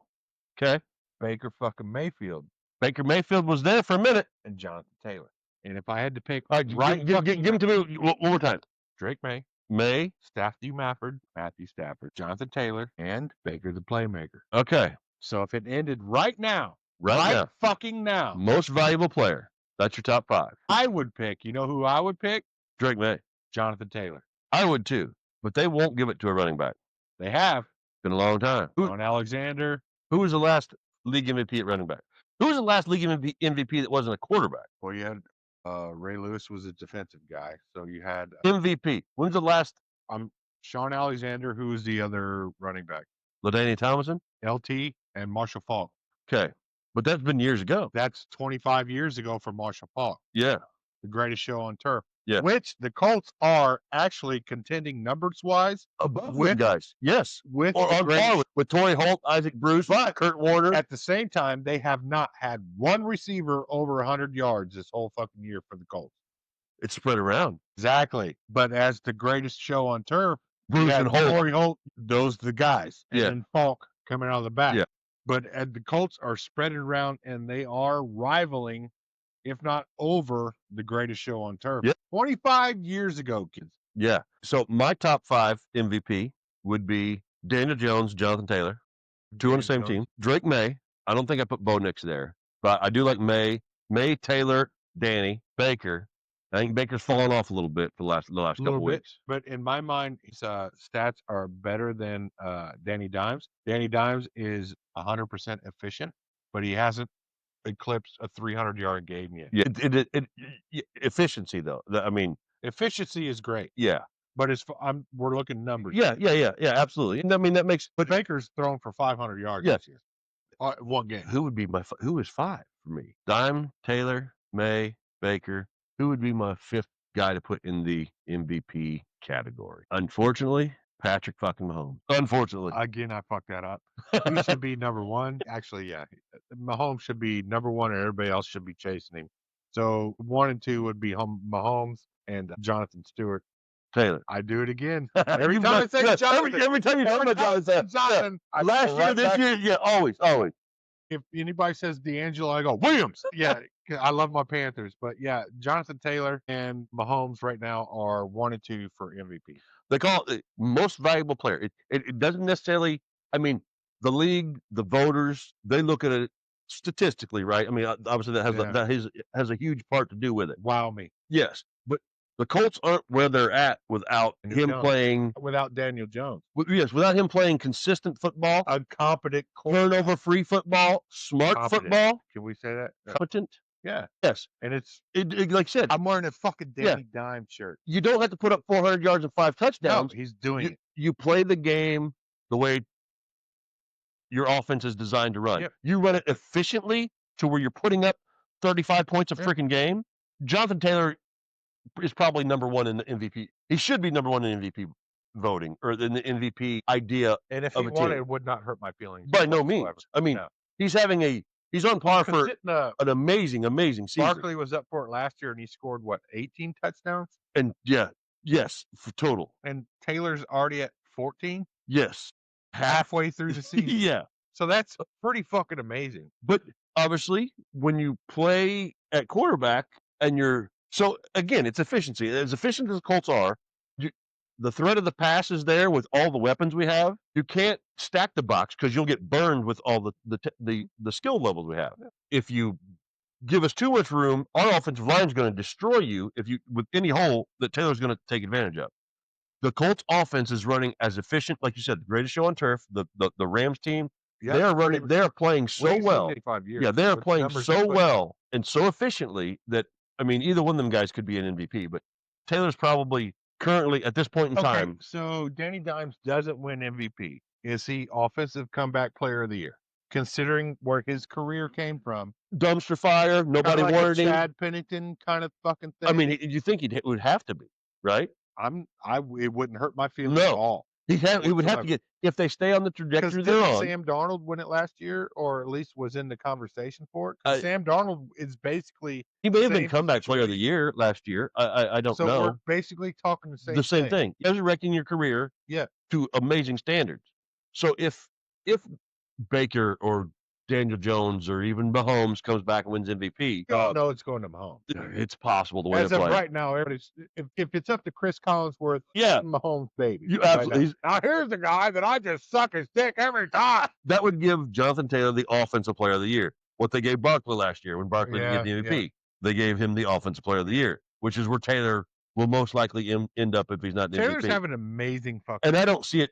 Okay. Baker fucking Mayfield, Baker Mayfield was there for a minute. and Jonathan Taylor. And if I had to pick All right, give him to me one more time. Drake May, May. Matthew Mafford, Matthew Stafford, Jonathan Taylor, and Baker the Playmaker. Okay. So if it ended right now, Right now. fucking now, Most valuable player. That's your top 5. I would pick, you know who I would pick? Drake May. Jonathan Taylor. I would too, but they won't give it to a running back. They have. Been a long time. On Alexander. Who was the last league MVP at running back? Who was the last league MVP that wasn't a quarterback? Well, you had Ray Lewis was a defensive guy. So you had MVP. When's the last? Sean Alexander, who was the other running back? LaDainian Tomlinson? LT and Marshall Faulk. Okay. But that's been years ago. That's 25 years ago for Marshall Faulk. Yeah. The greatest show on turf. Yeah. Which the Colts are actually contending numbers-wise Above with guys. Yes. with Or the on greatest- par with Torrey Holt, Isaac Bruce, Kurt Warner. At the same time, they have not had one receiver over 100 yards this whole fucking year for the Colts. It's spread around. Exactly. But as the greatest show on turf, Bruce you had and Holt. Torrey Holt, those are the guys. And Yeah. then Falk coming out of the back. Yeah. But the Colts are spreading around and they are rivaling, if not over, the greatest show on turf. Yep. 25 years ago, kids. Yeah. So my top 5 MVP would be Daniel Jones, Jonathan Taylor, 2 on the same team. Drake May. I don't think I put Bo Nix there, but I do like May, Taylor, Danny, Baker. I think Baker's fallen off a little bit for the last couple weeks. But in my mind, his stats are better than Danny Dimes. Danny Dimes is 100% efficient, but he hasn't eclipsed a 300-yard game yet. Yeah, efficiency though. I mean, efficiency is great. Yeah, but we're looking numbers. Yeah, absolutely. And I mean that makes. But Baker's thrown for 500 yards this year. One game. Who would be who is 5 for me? Dime, Taylor, May, Baker. Who would be my 5th guy to put in the MVP category? Unfortunately, Patrick fucking Mahomes. Unfortunately. Again, I fucked that up. He should be number 1. Actually, yeah. Mahomes should be number 1 and everybody else should be chasing him. So 1 and 2 would be Mahomes and Jonathan Stewart. Taylor. I do it again. Every time I say Jonathan. Every time you talk about Jonathan. Last year, this year, yeah, always. If anybody says D'Angelo, I go, Williams. Yeah, I love my Panthers. But yeah, Jonathan Taylor and Mahomes right now are 1 and 2 for MVP. They call it most valuable player. It doesn't necessarily, I mean, the league, the voters, they look at it statistically, right? I mean, obviously that has a huge part to do with it. Wow me. Yes, but the Colts aren't where they're at without him playing. Without Daniel Jones. Yes, without him playing consistent football. A competent, turnover-free football, smart football. Can we say that? Competent. Yeah. Yes. And like I said, I'm wearing a fucking Danny Dime shirt. You don't have to put up 400 yards and 5 touchdowns. No, he's doing it. You play the game the way your offense is designed to run. Yep. You run it efficiently to where you're putting up 35 points a freaking game. Jonathan Taylor is probably number 1 in the MVP. He should be number 1 in MVP voting or in the MVP idea. And if he won, it would not hurt my feelings. By no means. I mean, he's on par for an amazing season. Barkley was up for it last year and he scored 18 touchdowns? And yes, for total. And Taylor's already at 14? Yes. Halfway through the season. Yeah. So that's pretty fucking amazing. But obviously, when you play at quarterback and so again, it's efficiency. As efficient as the Colts are, the threat of the pass is there with all the weapons we have. You can't stack the box because you'll get burned with all the skill levels we have. If you give us too much room, our offensive line is going to destroy you with any hole that Taylor's going to take advantage of. The Colts offense is running as efficient, like you said, the greatest show on turf. The Rams team, they are playing so well. Years, they are playing so well and so efficiently that I mean, either one of them guys could be an MVP. But Taylor's probably currently at this point in time. So Danny Dimes doesn't win MVP. Is he offensive comeback player of the year? considering where his career came from. Dumpster fire. Nobody Kinda like a wanted him. Chad Pennington kind of fucking thing. I mean, you think it would have to be, right? It wouldn't hurt my feelings at No. all. He would have to Whatsoever. get, if they stay on the Because trajectory they're didn't on. Sam Darnold win it last year, or at least was in the conversation for it? 'Cause Sam Darnold is basically He may have been same comeback player of the situation. year last year. I don't So we're know. basically talking the The same thing. Resurrecting your career Yeah. to amazing standards. So if Baker or Daniel Jones or even Mahomes comes back and wins MVP, No, it's going to Mahomes. it's possible the way As they're of playing. right now, everybody's if it's up to Chris Collinsworth, Yeah. Mahomes baby. You right absolutely. now here's the guy that I just suck his dick every time. That would give Jonathan Taylor the Offensive Player of the Year. What they gave Barkley last year when Barkley didn't get the MVP, they gave him the Offensive Player of the Year, which is where Taylor will most likely end up if he's not the Taylor's MVP. having an amazing fucking. And I don't see it,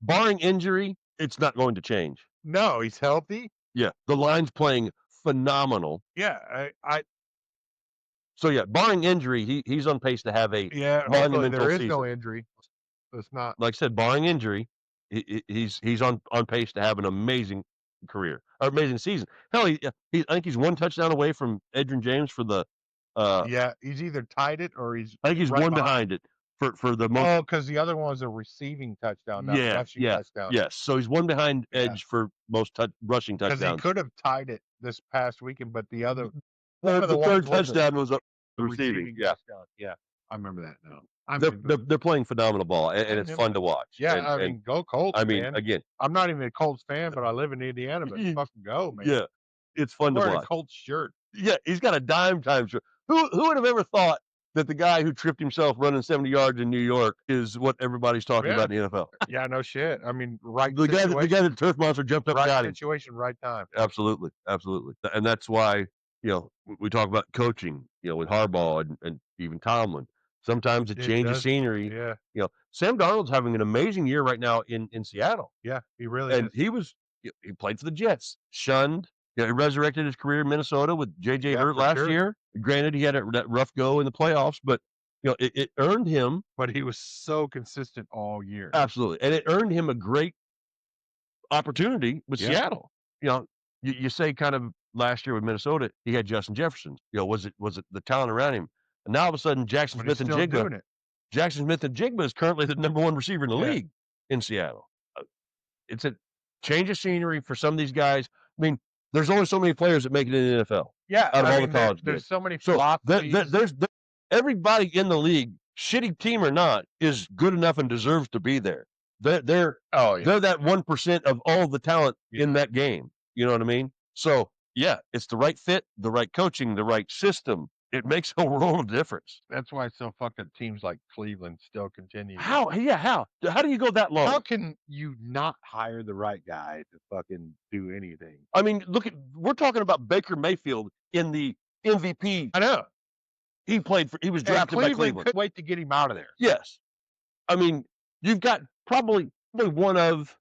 barring injury, it's not going to change. No, he's healthy. Yeah, the line's playing phenomenal. Yeah, So yeah, barring injury, he's on pace to have a monumental there is season. no injury. It's not. Like I said, barring injury, he's on pace to have an amazing career, or amazing season. Hell, I think he's one touchdown away from Edgerrin James for the. He's either tied it or he's. I think he's right one behind it for the most. Oh, because the other one was a receiving touchdown, not rushing touchdown. Yes. So he's one behind Edge for most rushing touchdowns. Because he could have tied it this past weekend, but the other. The third touchdown was a receiving. Yeah. Touchdown. Yeah, I remember that now. They're playing phenomenal ball, and it's fun to watch. Yeah, and, I mean, go Colts. I mean, man. again, I'm not even a Colts fan, but I live in Indiana. But fucking go, man. Yeah, it's fun to wearing watch. A Colts shirt. Yeah, he's got a dime time shirt. Who would have ever thought that the guy who tripped himself running 70 yards in New York is what everybody's talking about in the NFL? Yeah, no shit. I mean, the guy that the turf monster jumped up and got him. Right situation, right time. Absolutely, and that's why we talk about coaching. With Harbaugh and even Tomlin. Sometimes it changes scenery. Yeah. Sam Darnold's having an amazing year right now in Seattle. Yeah, he really and is. he played for the Jets, shunned. He resurrected his career in Minnesota with J.J. Hurt last year. Granted, he had that rough go in the playoffs, but it earned him. But he was so consistent all year. Absolutely, and it earned him a great opportunity with Seattle. You say kind of last year with Minnesota, he had Justin Jefferson. Was it the talent around him? And now all of a sudden, Jackson Smith and Jigba is currently the number one receiver in the league in Seattle. It's a change of scenery for some of these guys. I mean, there's only so many players that make it in the NFL. Yeah, out of all the college. There's so many philosophies. There's everybody in the league, shitty team or not, is good enough and deserves to be there. They're that 1% of all the talent in that game. You know what I mean? So yeah, it's the right fit, the right coaching, the right system. It makes a world of difference. That's why so fucking teams like Cleveland still continue. How? Yeah, how? How do you go that long? How can you not hire the right guy to fucking do anything? I mean, we're talking about Baker Mayfield in the MVP. I know. He was drafted by Cleveland. Couldn't wait to get him out of there. Yes. I mean, you've got probably one of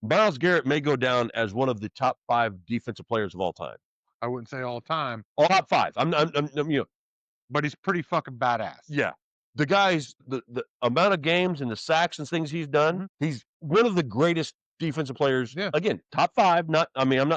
Myles Garrett may go down as one of the top 5 defensive players of all time. I wouldn't say all time. Top 5. I'm but he's pretty fucking badass. Yeah. The guy's the amount of games and the sacks and things he's done. He's one of the greatest defensive players. Yeah. Again, top 5. I'm not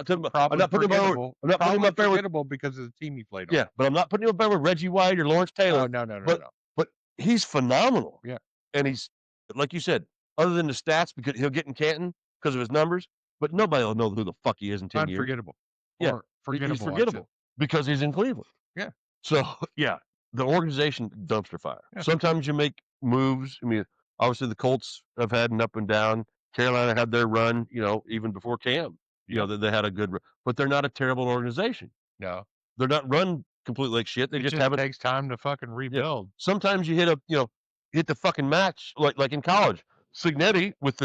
talking about. I'm not putting him over. I'm not putting him up there with because of the team he played on. Yeah, but I'm not putting him up there with Reggie White or Lawrence Taylor. Oh, no. But he's phenomenal. Yeah. And he's, like you said, other than the stats, because he'll get in Canton because of his numbers, but nobody will know who the fuck he is in 10 years. Unforgettable. Yeah. He's forgettable because he's in Cleveland. Yeah. So, yeah, the organization, dumpster fire. Yeah. Sometimes you make moves. I mean, obviously the Colts have had an up and down. Carolina had their run, even before Cam. They had a good run. But they're not a terrible organization. No. They're not run completely like shit. They just haven't. It takes time to fucking rebuild. Yeah. Sometimes you hit the fucking match like in college. Signetti with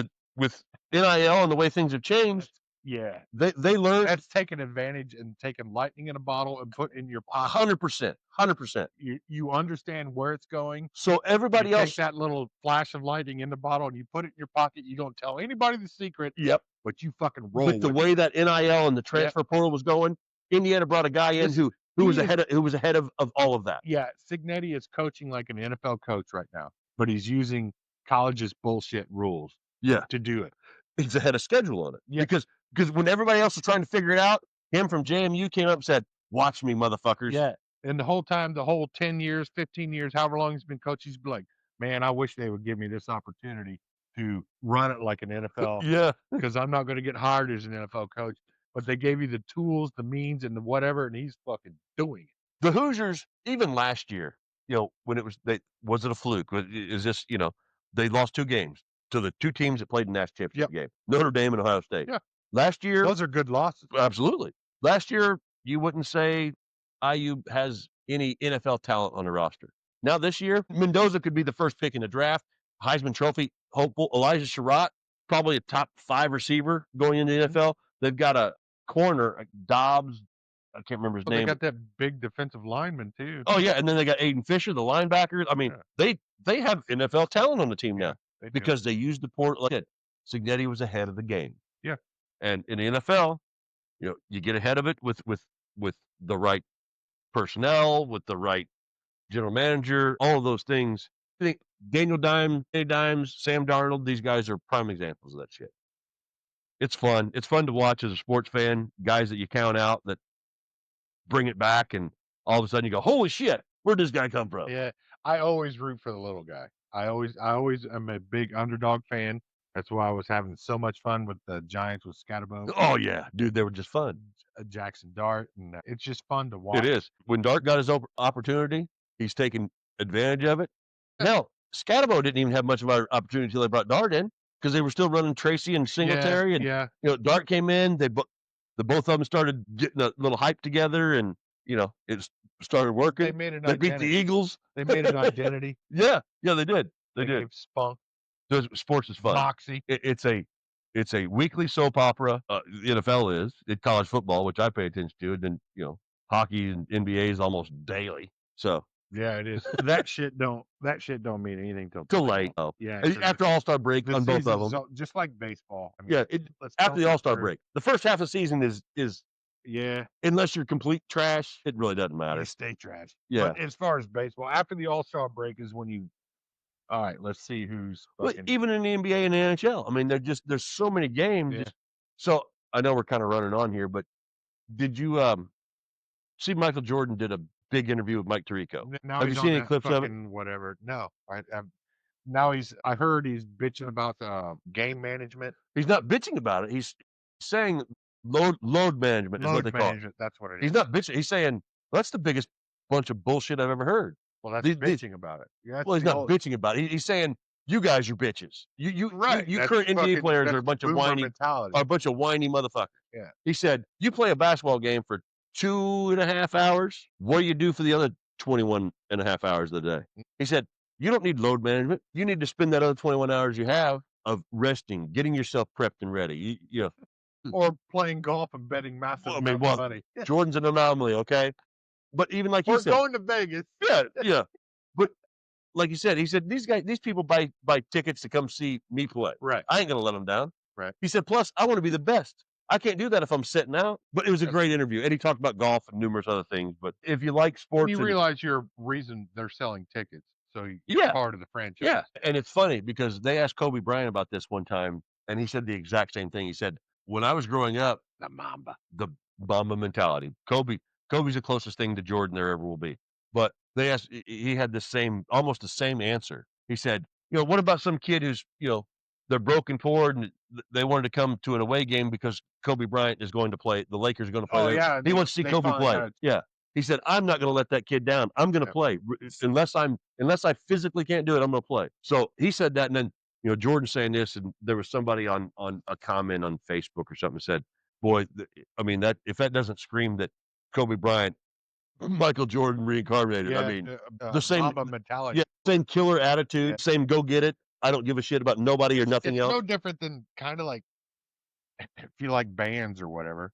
NIL and the way things have changed. Yeah, they learned. That's taking advantage and taking lightning in a bottle and put in your pocket. 100%. You understand where it's going. So everybody else take that little flash of lightning in the bottle and you put it in your pocket. You don't tell anybody the secret. Yep. But you fucking roll. With the way that NIL and the transfer portal was going, Indiana brought a guy in who was ahead of all of that. Yeah, Signetti is coaching like an NFL coach right now, but he's using college's bullshit rules. Yeah. To do it. He's ahead of schedule on it. Yeah. Because because when everybody else was trying to figure it out, him from JMU came up and said, "Watch me, motherfuckers." Yeah. And the whole time, the whole 10 years, 15 years, however long he's been coach, he's been like, man, I wish they would give me this opportunity to run it like an NFL Yeah. because I'm not going to get hired as an NFL coach. But they gave you the tools, the means, and the whatever, and he's fucking doing it. The Hoosiers, even last year, when it was was it a fluke? Is this, they lost 2 games to the 2 teams that played in the national championship game, Notre Dame and Ohio State. Yeah. Last year, Those are good losses. absolutely. Last year, you wouldn't say IU has any NFL talent on the roster. Now this year, Mendoza could be the first pick in the draft, Heisman Trophy hopeful. Elijah Sherratt, probably a top 5 receiver going into the NFL. They've got a corner, Dobbs. I can't remember his But they name. got that big defensive lineman too. Oh yeah, and then they got Aiden Fisher, the linebacker. I mean, they have NFL talent on the team now They do. because they used the port. Like I said, Signetti was ahead of the game. Yeah. And in the NFL, you get ahead of it with the right personnel, with the right general manager, all of those things. I think Danny Dimes, Sam Darnold, these guys are prime examples of that shit. It's fun. It's fun to watch as a sports fan, guys that you count out that bring it back, and all of a sudden you go, holy shit, where'd this guy come from? Yeah, I always root for the little guy. I always am a big underdog fan. That's why I was having so much fun with the Giants with Scatterbo, Oh yeah, dude, they were just fun. Jackson Dart, and it's just fun to watch. It is. When Dart got his opportunity, he's taken advantage of it. Now, Scatterbo didn't even have much of an opportunity until they brought Dart in because they were still running Tracy and Singletary. Yeah, And, Dart came in. The both of them started getting a little hype together, and, it started working. They made an They beat the identity. Eagles. They made an identity. Yeah, they did. They did. gave spunk, Sports is fun. moxie. It's a weekly soap opera. The NFL is in college football, which I pay attention to, and then hockey and NBA is almost daily. So Yeah, it is. that shit don't mean anything till late. Oh, Yeah, after All-Star break the on both of season's them. just like baseball. I mean, Yeah, after the All-Star break. break, the first half of the season is Yeah, unless you're complete trash, it really doesn't matter. you stay trash. Yeah. But as far as baseball, after the All-Star break is when you. All right, let's see who's Well, fucking. even in the NBA and the NHL, I mean, there's so many games. Yeah. So I know we're kind of running on here, but did you see Michael Jordan did a big interview with Mike Tirico? Now Have he's you seen on any that clips of it? fucking whatever. No, now I heard he's bitching about the game management. He's not bitching about it. He's saying load management is what they call it. That's what it is. He's not bitching. He's saying that's the biggest bunch of bullshit I've ever heard. Well, that's these- bitching about it. Yeah, Well, he's not bitching about it. He's saying you guys are bitches. You right. You That's current NBA fucking- players that's are a bunch of boomer whiny mentality. are a bunch of whiny motherfuckers. Yeah. He said, you play a basketball game for 2.5 hours. What do you do for the other 21 and a half hours of the day? He said, you don't need load management. You need to spend that other 21 hours you have of resting, getting yourself prepped and ready. Or playing golf and betting massive Well, I mean, amounts of money. Jordan's an anomaly, okay? But even like you Or said, going to Vegas. yeah. But like you said, he said, these people buy tickets to come see me play. Right. I ain't going to let them down. Right. He said, plus, I want to be the best. I can't do that if I'm sitting out. But it was a great interview. And he talked about golf and numerous other things. But if you like sports, You realize your reason they're selling tickets. So you're Yeah. part of the franchise. yeah. And it's funny because they asked Kobe Bryant about this one time, and he said the exact same thing. He said, when I was growing up, The Mamba. the Mamba mentality. Kobe's the closest thing to Jordan there ever will be. But they asked, he had almost the same answer. He said, what about some kid who's, they're broken poor and they wanted to come to an away game because Kobe Bryant is going to play, the Lakers are going to play. Oh, there. yeah. He wants to see They Kobe finally play. got it. Yeah. He said, I'm not going to let that kid down. I'm going to Yeah. play unless I physically can't do it. I'm going to play. So he said that. And then, Jordan saying this, and there was somebody on a comment on Facebook or something that said, boy, I mean, that if that doesn't scream that Kobe Bryant, Michael Jordan reincarnated, I mean, the same Mamba mentality. yeah, same killer attitude, same go get it. I don't give a shit about nobody or nothing It's else. no different than kind of like if you like bands or whatever,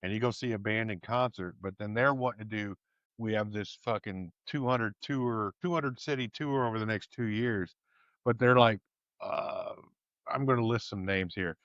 and you go see a band in concert, but then they're wanting to do. We have this fucking 200 city tour over the next 2 years, but they're like, I'm going to list some names here.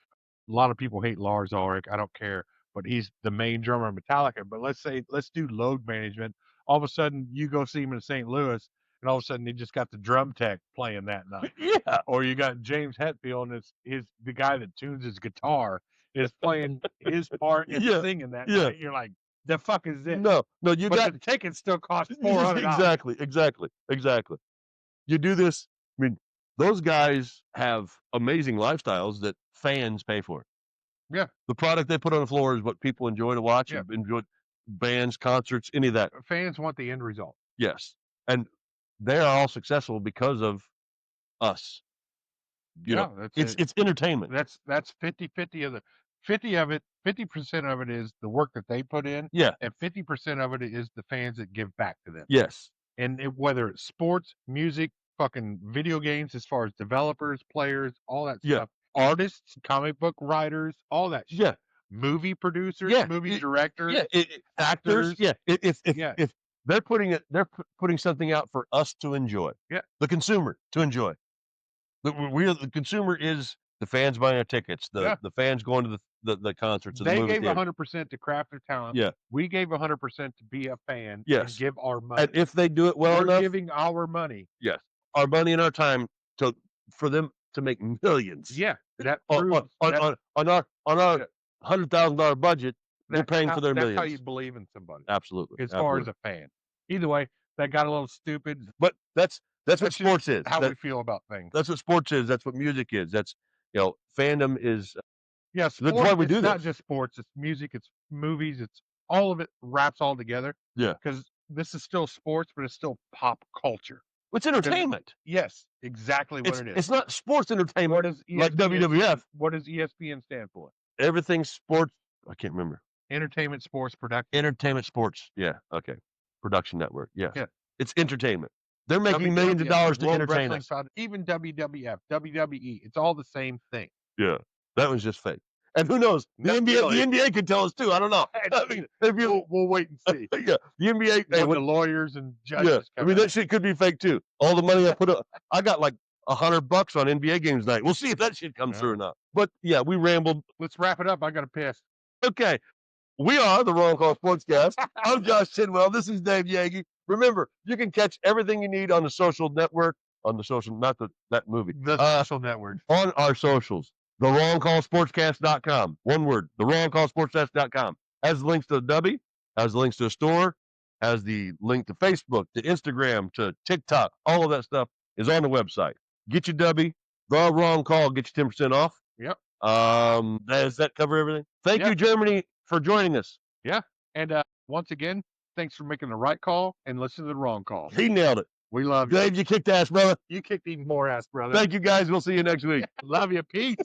A lot of people hate Lars Ulrich. I don't care, but he's the main drummer of Metallica. But let's do load management. All of a sudden, you go see him in St. Louis, and all of a sudden, he just got the drum tech playing that night. Yeah. Or you got James Hetfield, and it's the guy that tunes his guitar. is playing his part and Yeah, singing that yeah. night. You're like, the fuck is this? No, you But got the ticket still costs $400. exactly. You do this. I mean, those guys have amazing lifestyles that fans pay for. Yeah. The product they put on the floor is what people enjoy to watch. Yeah. Enjoy bands, concerts, any of that. Fans want the end result. Yes, and they are all successful because of us. You know, it's entertainment. That's 50-50 of the 50% of it is the work that they put in. Yeah, and 50% of it is the fans that give back to them. yes, and whether it's sports, music, fucking video games, as far as developers, players, all that stuff, artists, comic book writers, all that shit. Yeah, movie producers, movie directors, actors. Yeah, if they're they're putting something out for us to enjoy. Yeah, the consumer to enjoy. The consumer is the fans buying our tickets, the fans going to the concerts. They the movie gave 100% to craft their talent. Yeah, we gave 100% to be a fan. Yes, and give our money. And if they do it well enough, giving our money. Yes, our money and our time for them to make millions. Yeah, that on our $100,000 budget. They're paying for their millions. That's how you believe in somebody. Absolutely. As far as a fan. Either way, that got a little stupid. But that's what sports is. How we feel about things. That's what sports is. That's what music is. That's fandom is. Yes, that's why we do it's this. not just sports. It's music. It's movies. It's all of it wraps all together. Yeah. Because this is still sports, but it's still pop culture. It's entertainment. Yes, exactly what it is. It's not sports entertainment like WWF. What does ESPN stand for? Everything sports. I can't remember. Entertainment Sports Production. Entertainment Sports. Yeah. Okay. Production Network. Yes. Yeah. It's entertainment. They're making millions of dollars to entertain us. Even WWF, WWE. It's all the same thing. Yeah. That was just fake. And who knows? The NBA could tell us too. I don't know. I mean, we'll wait and see. Yeah, the NBA. The lawyers and judges. Yeah, I mean that shit could be fake too. All the money I put up, I got like $100 on NBA games night. We'll see if that shit comes through or not. But yeah, we rambled. Let's wrap it up. I got to piss. Okay, we are the Wrong Call Sportscast. I'm Josh Tidwell. This is Dave Yagi. Remember, you can catch everything you need on the social network, not that movie. The social network. On our socials. TheWrongCallSportscast.com. One word. TheWrongCallSportscast.com. Has links to the W, has links to a store, has the link to Facebook, to Instagram, to TikTok. All of that stuff is on the website. Get your W. The Wrong Call. Get you 10% off. Yep. Does that cover everything? Thank you, Germany, for joining us. Yeah. And once again, thanks for making the right call and listening to the wrong call. He nailed it. We love you. Dave, you kicked ass, brother. You kicked even more ass, brother. Thank you, guys. We'll see you next week. Love you. Peace.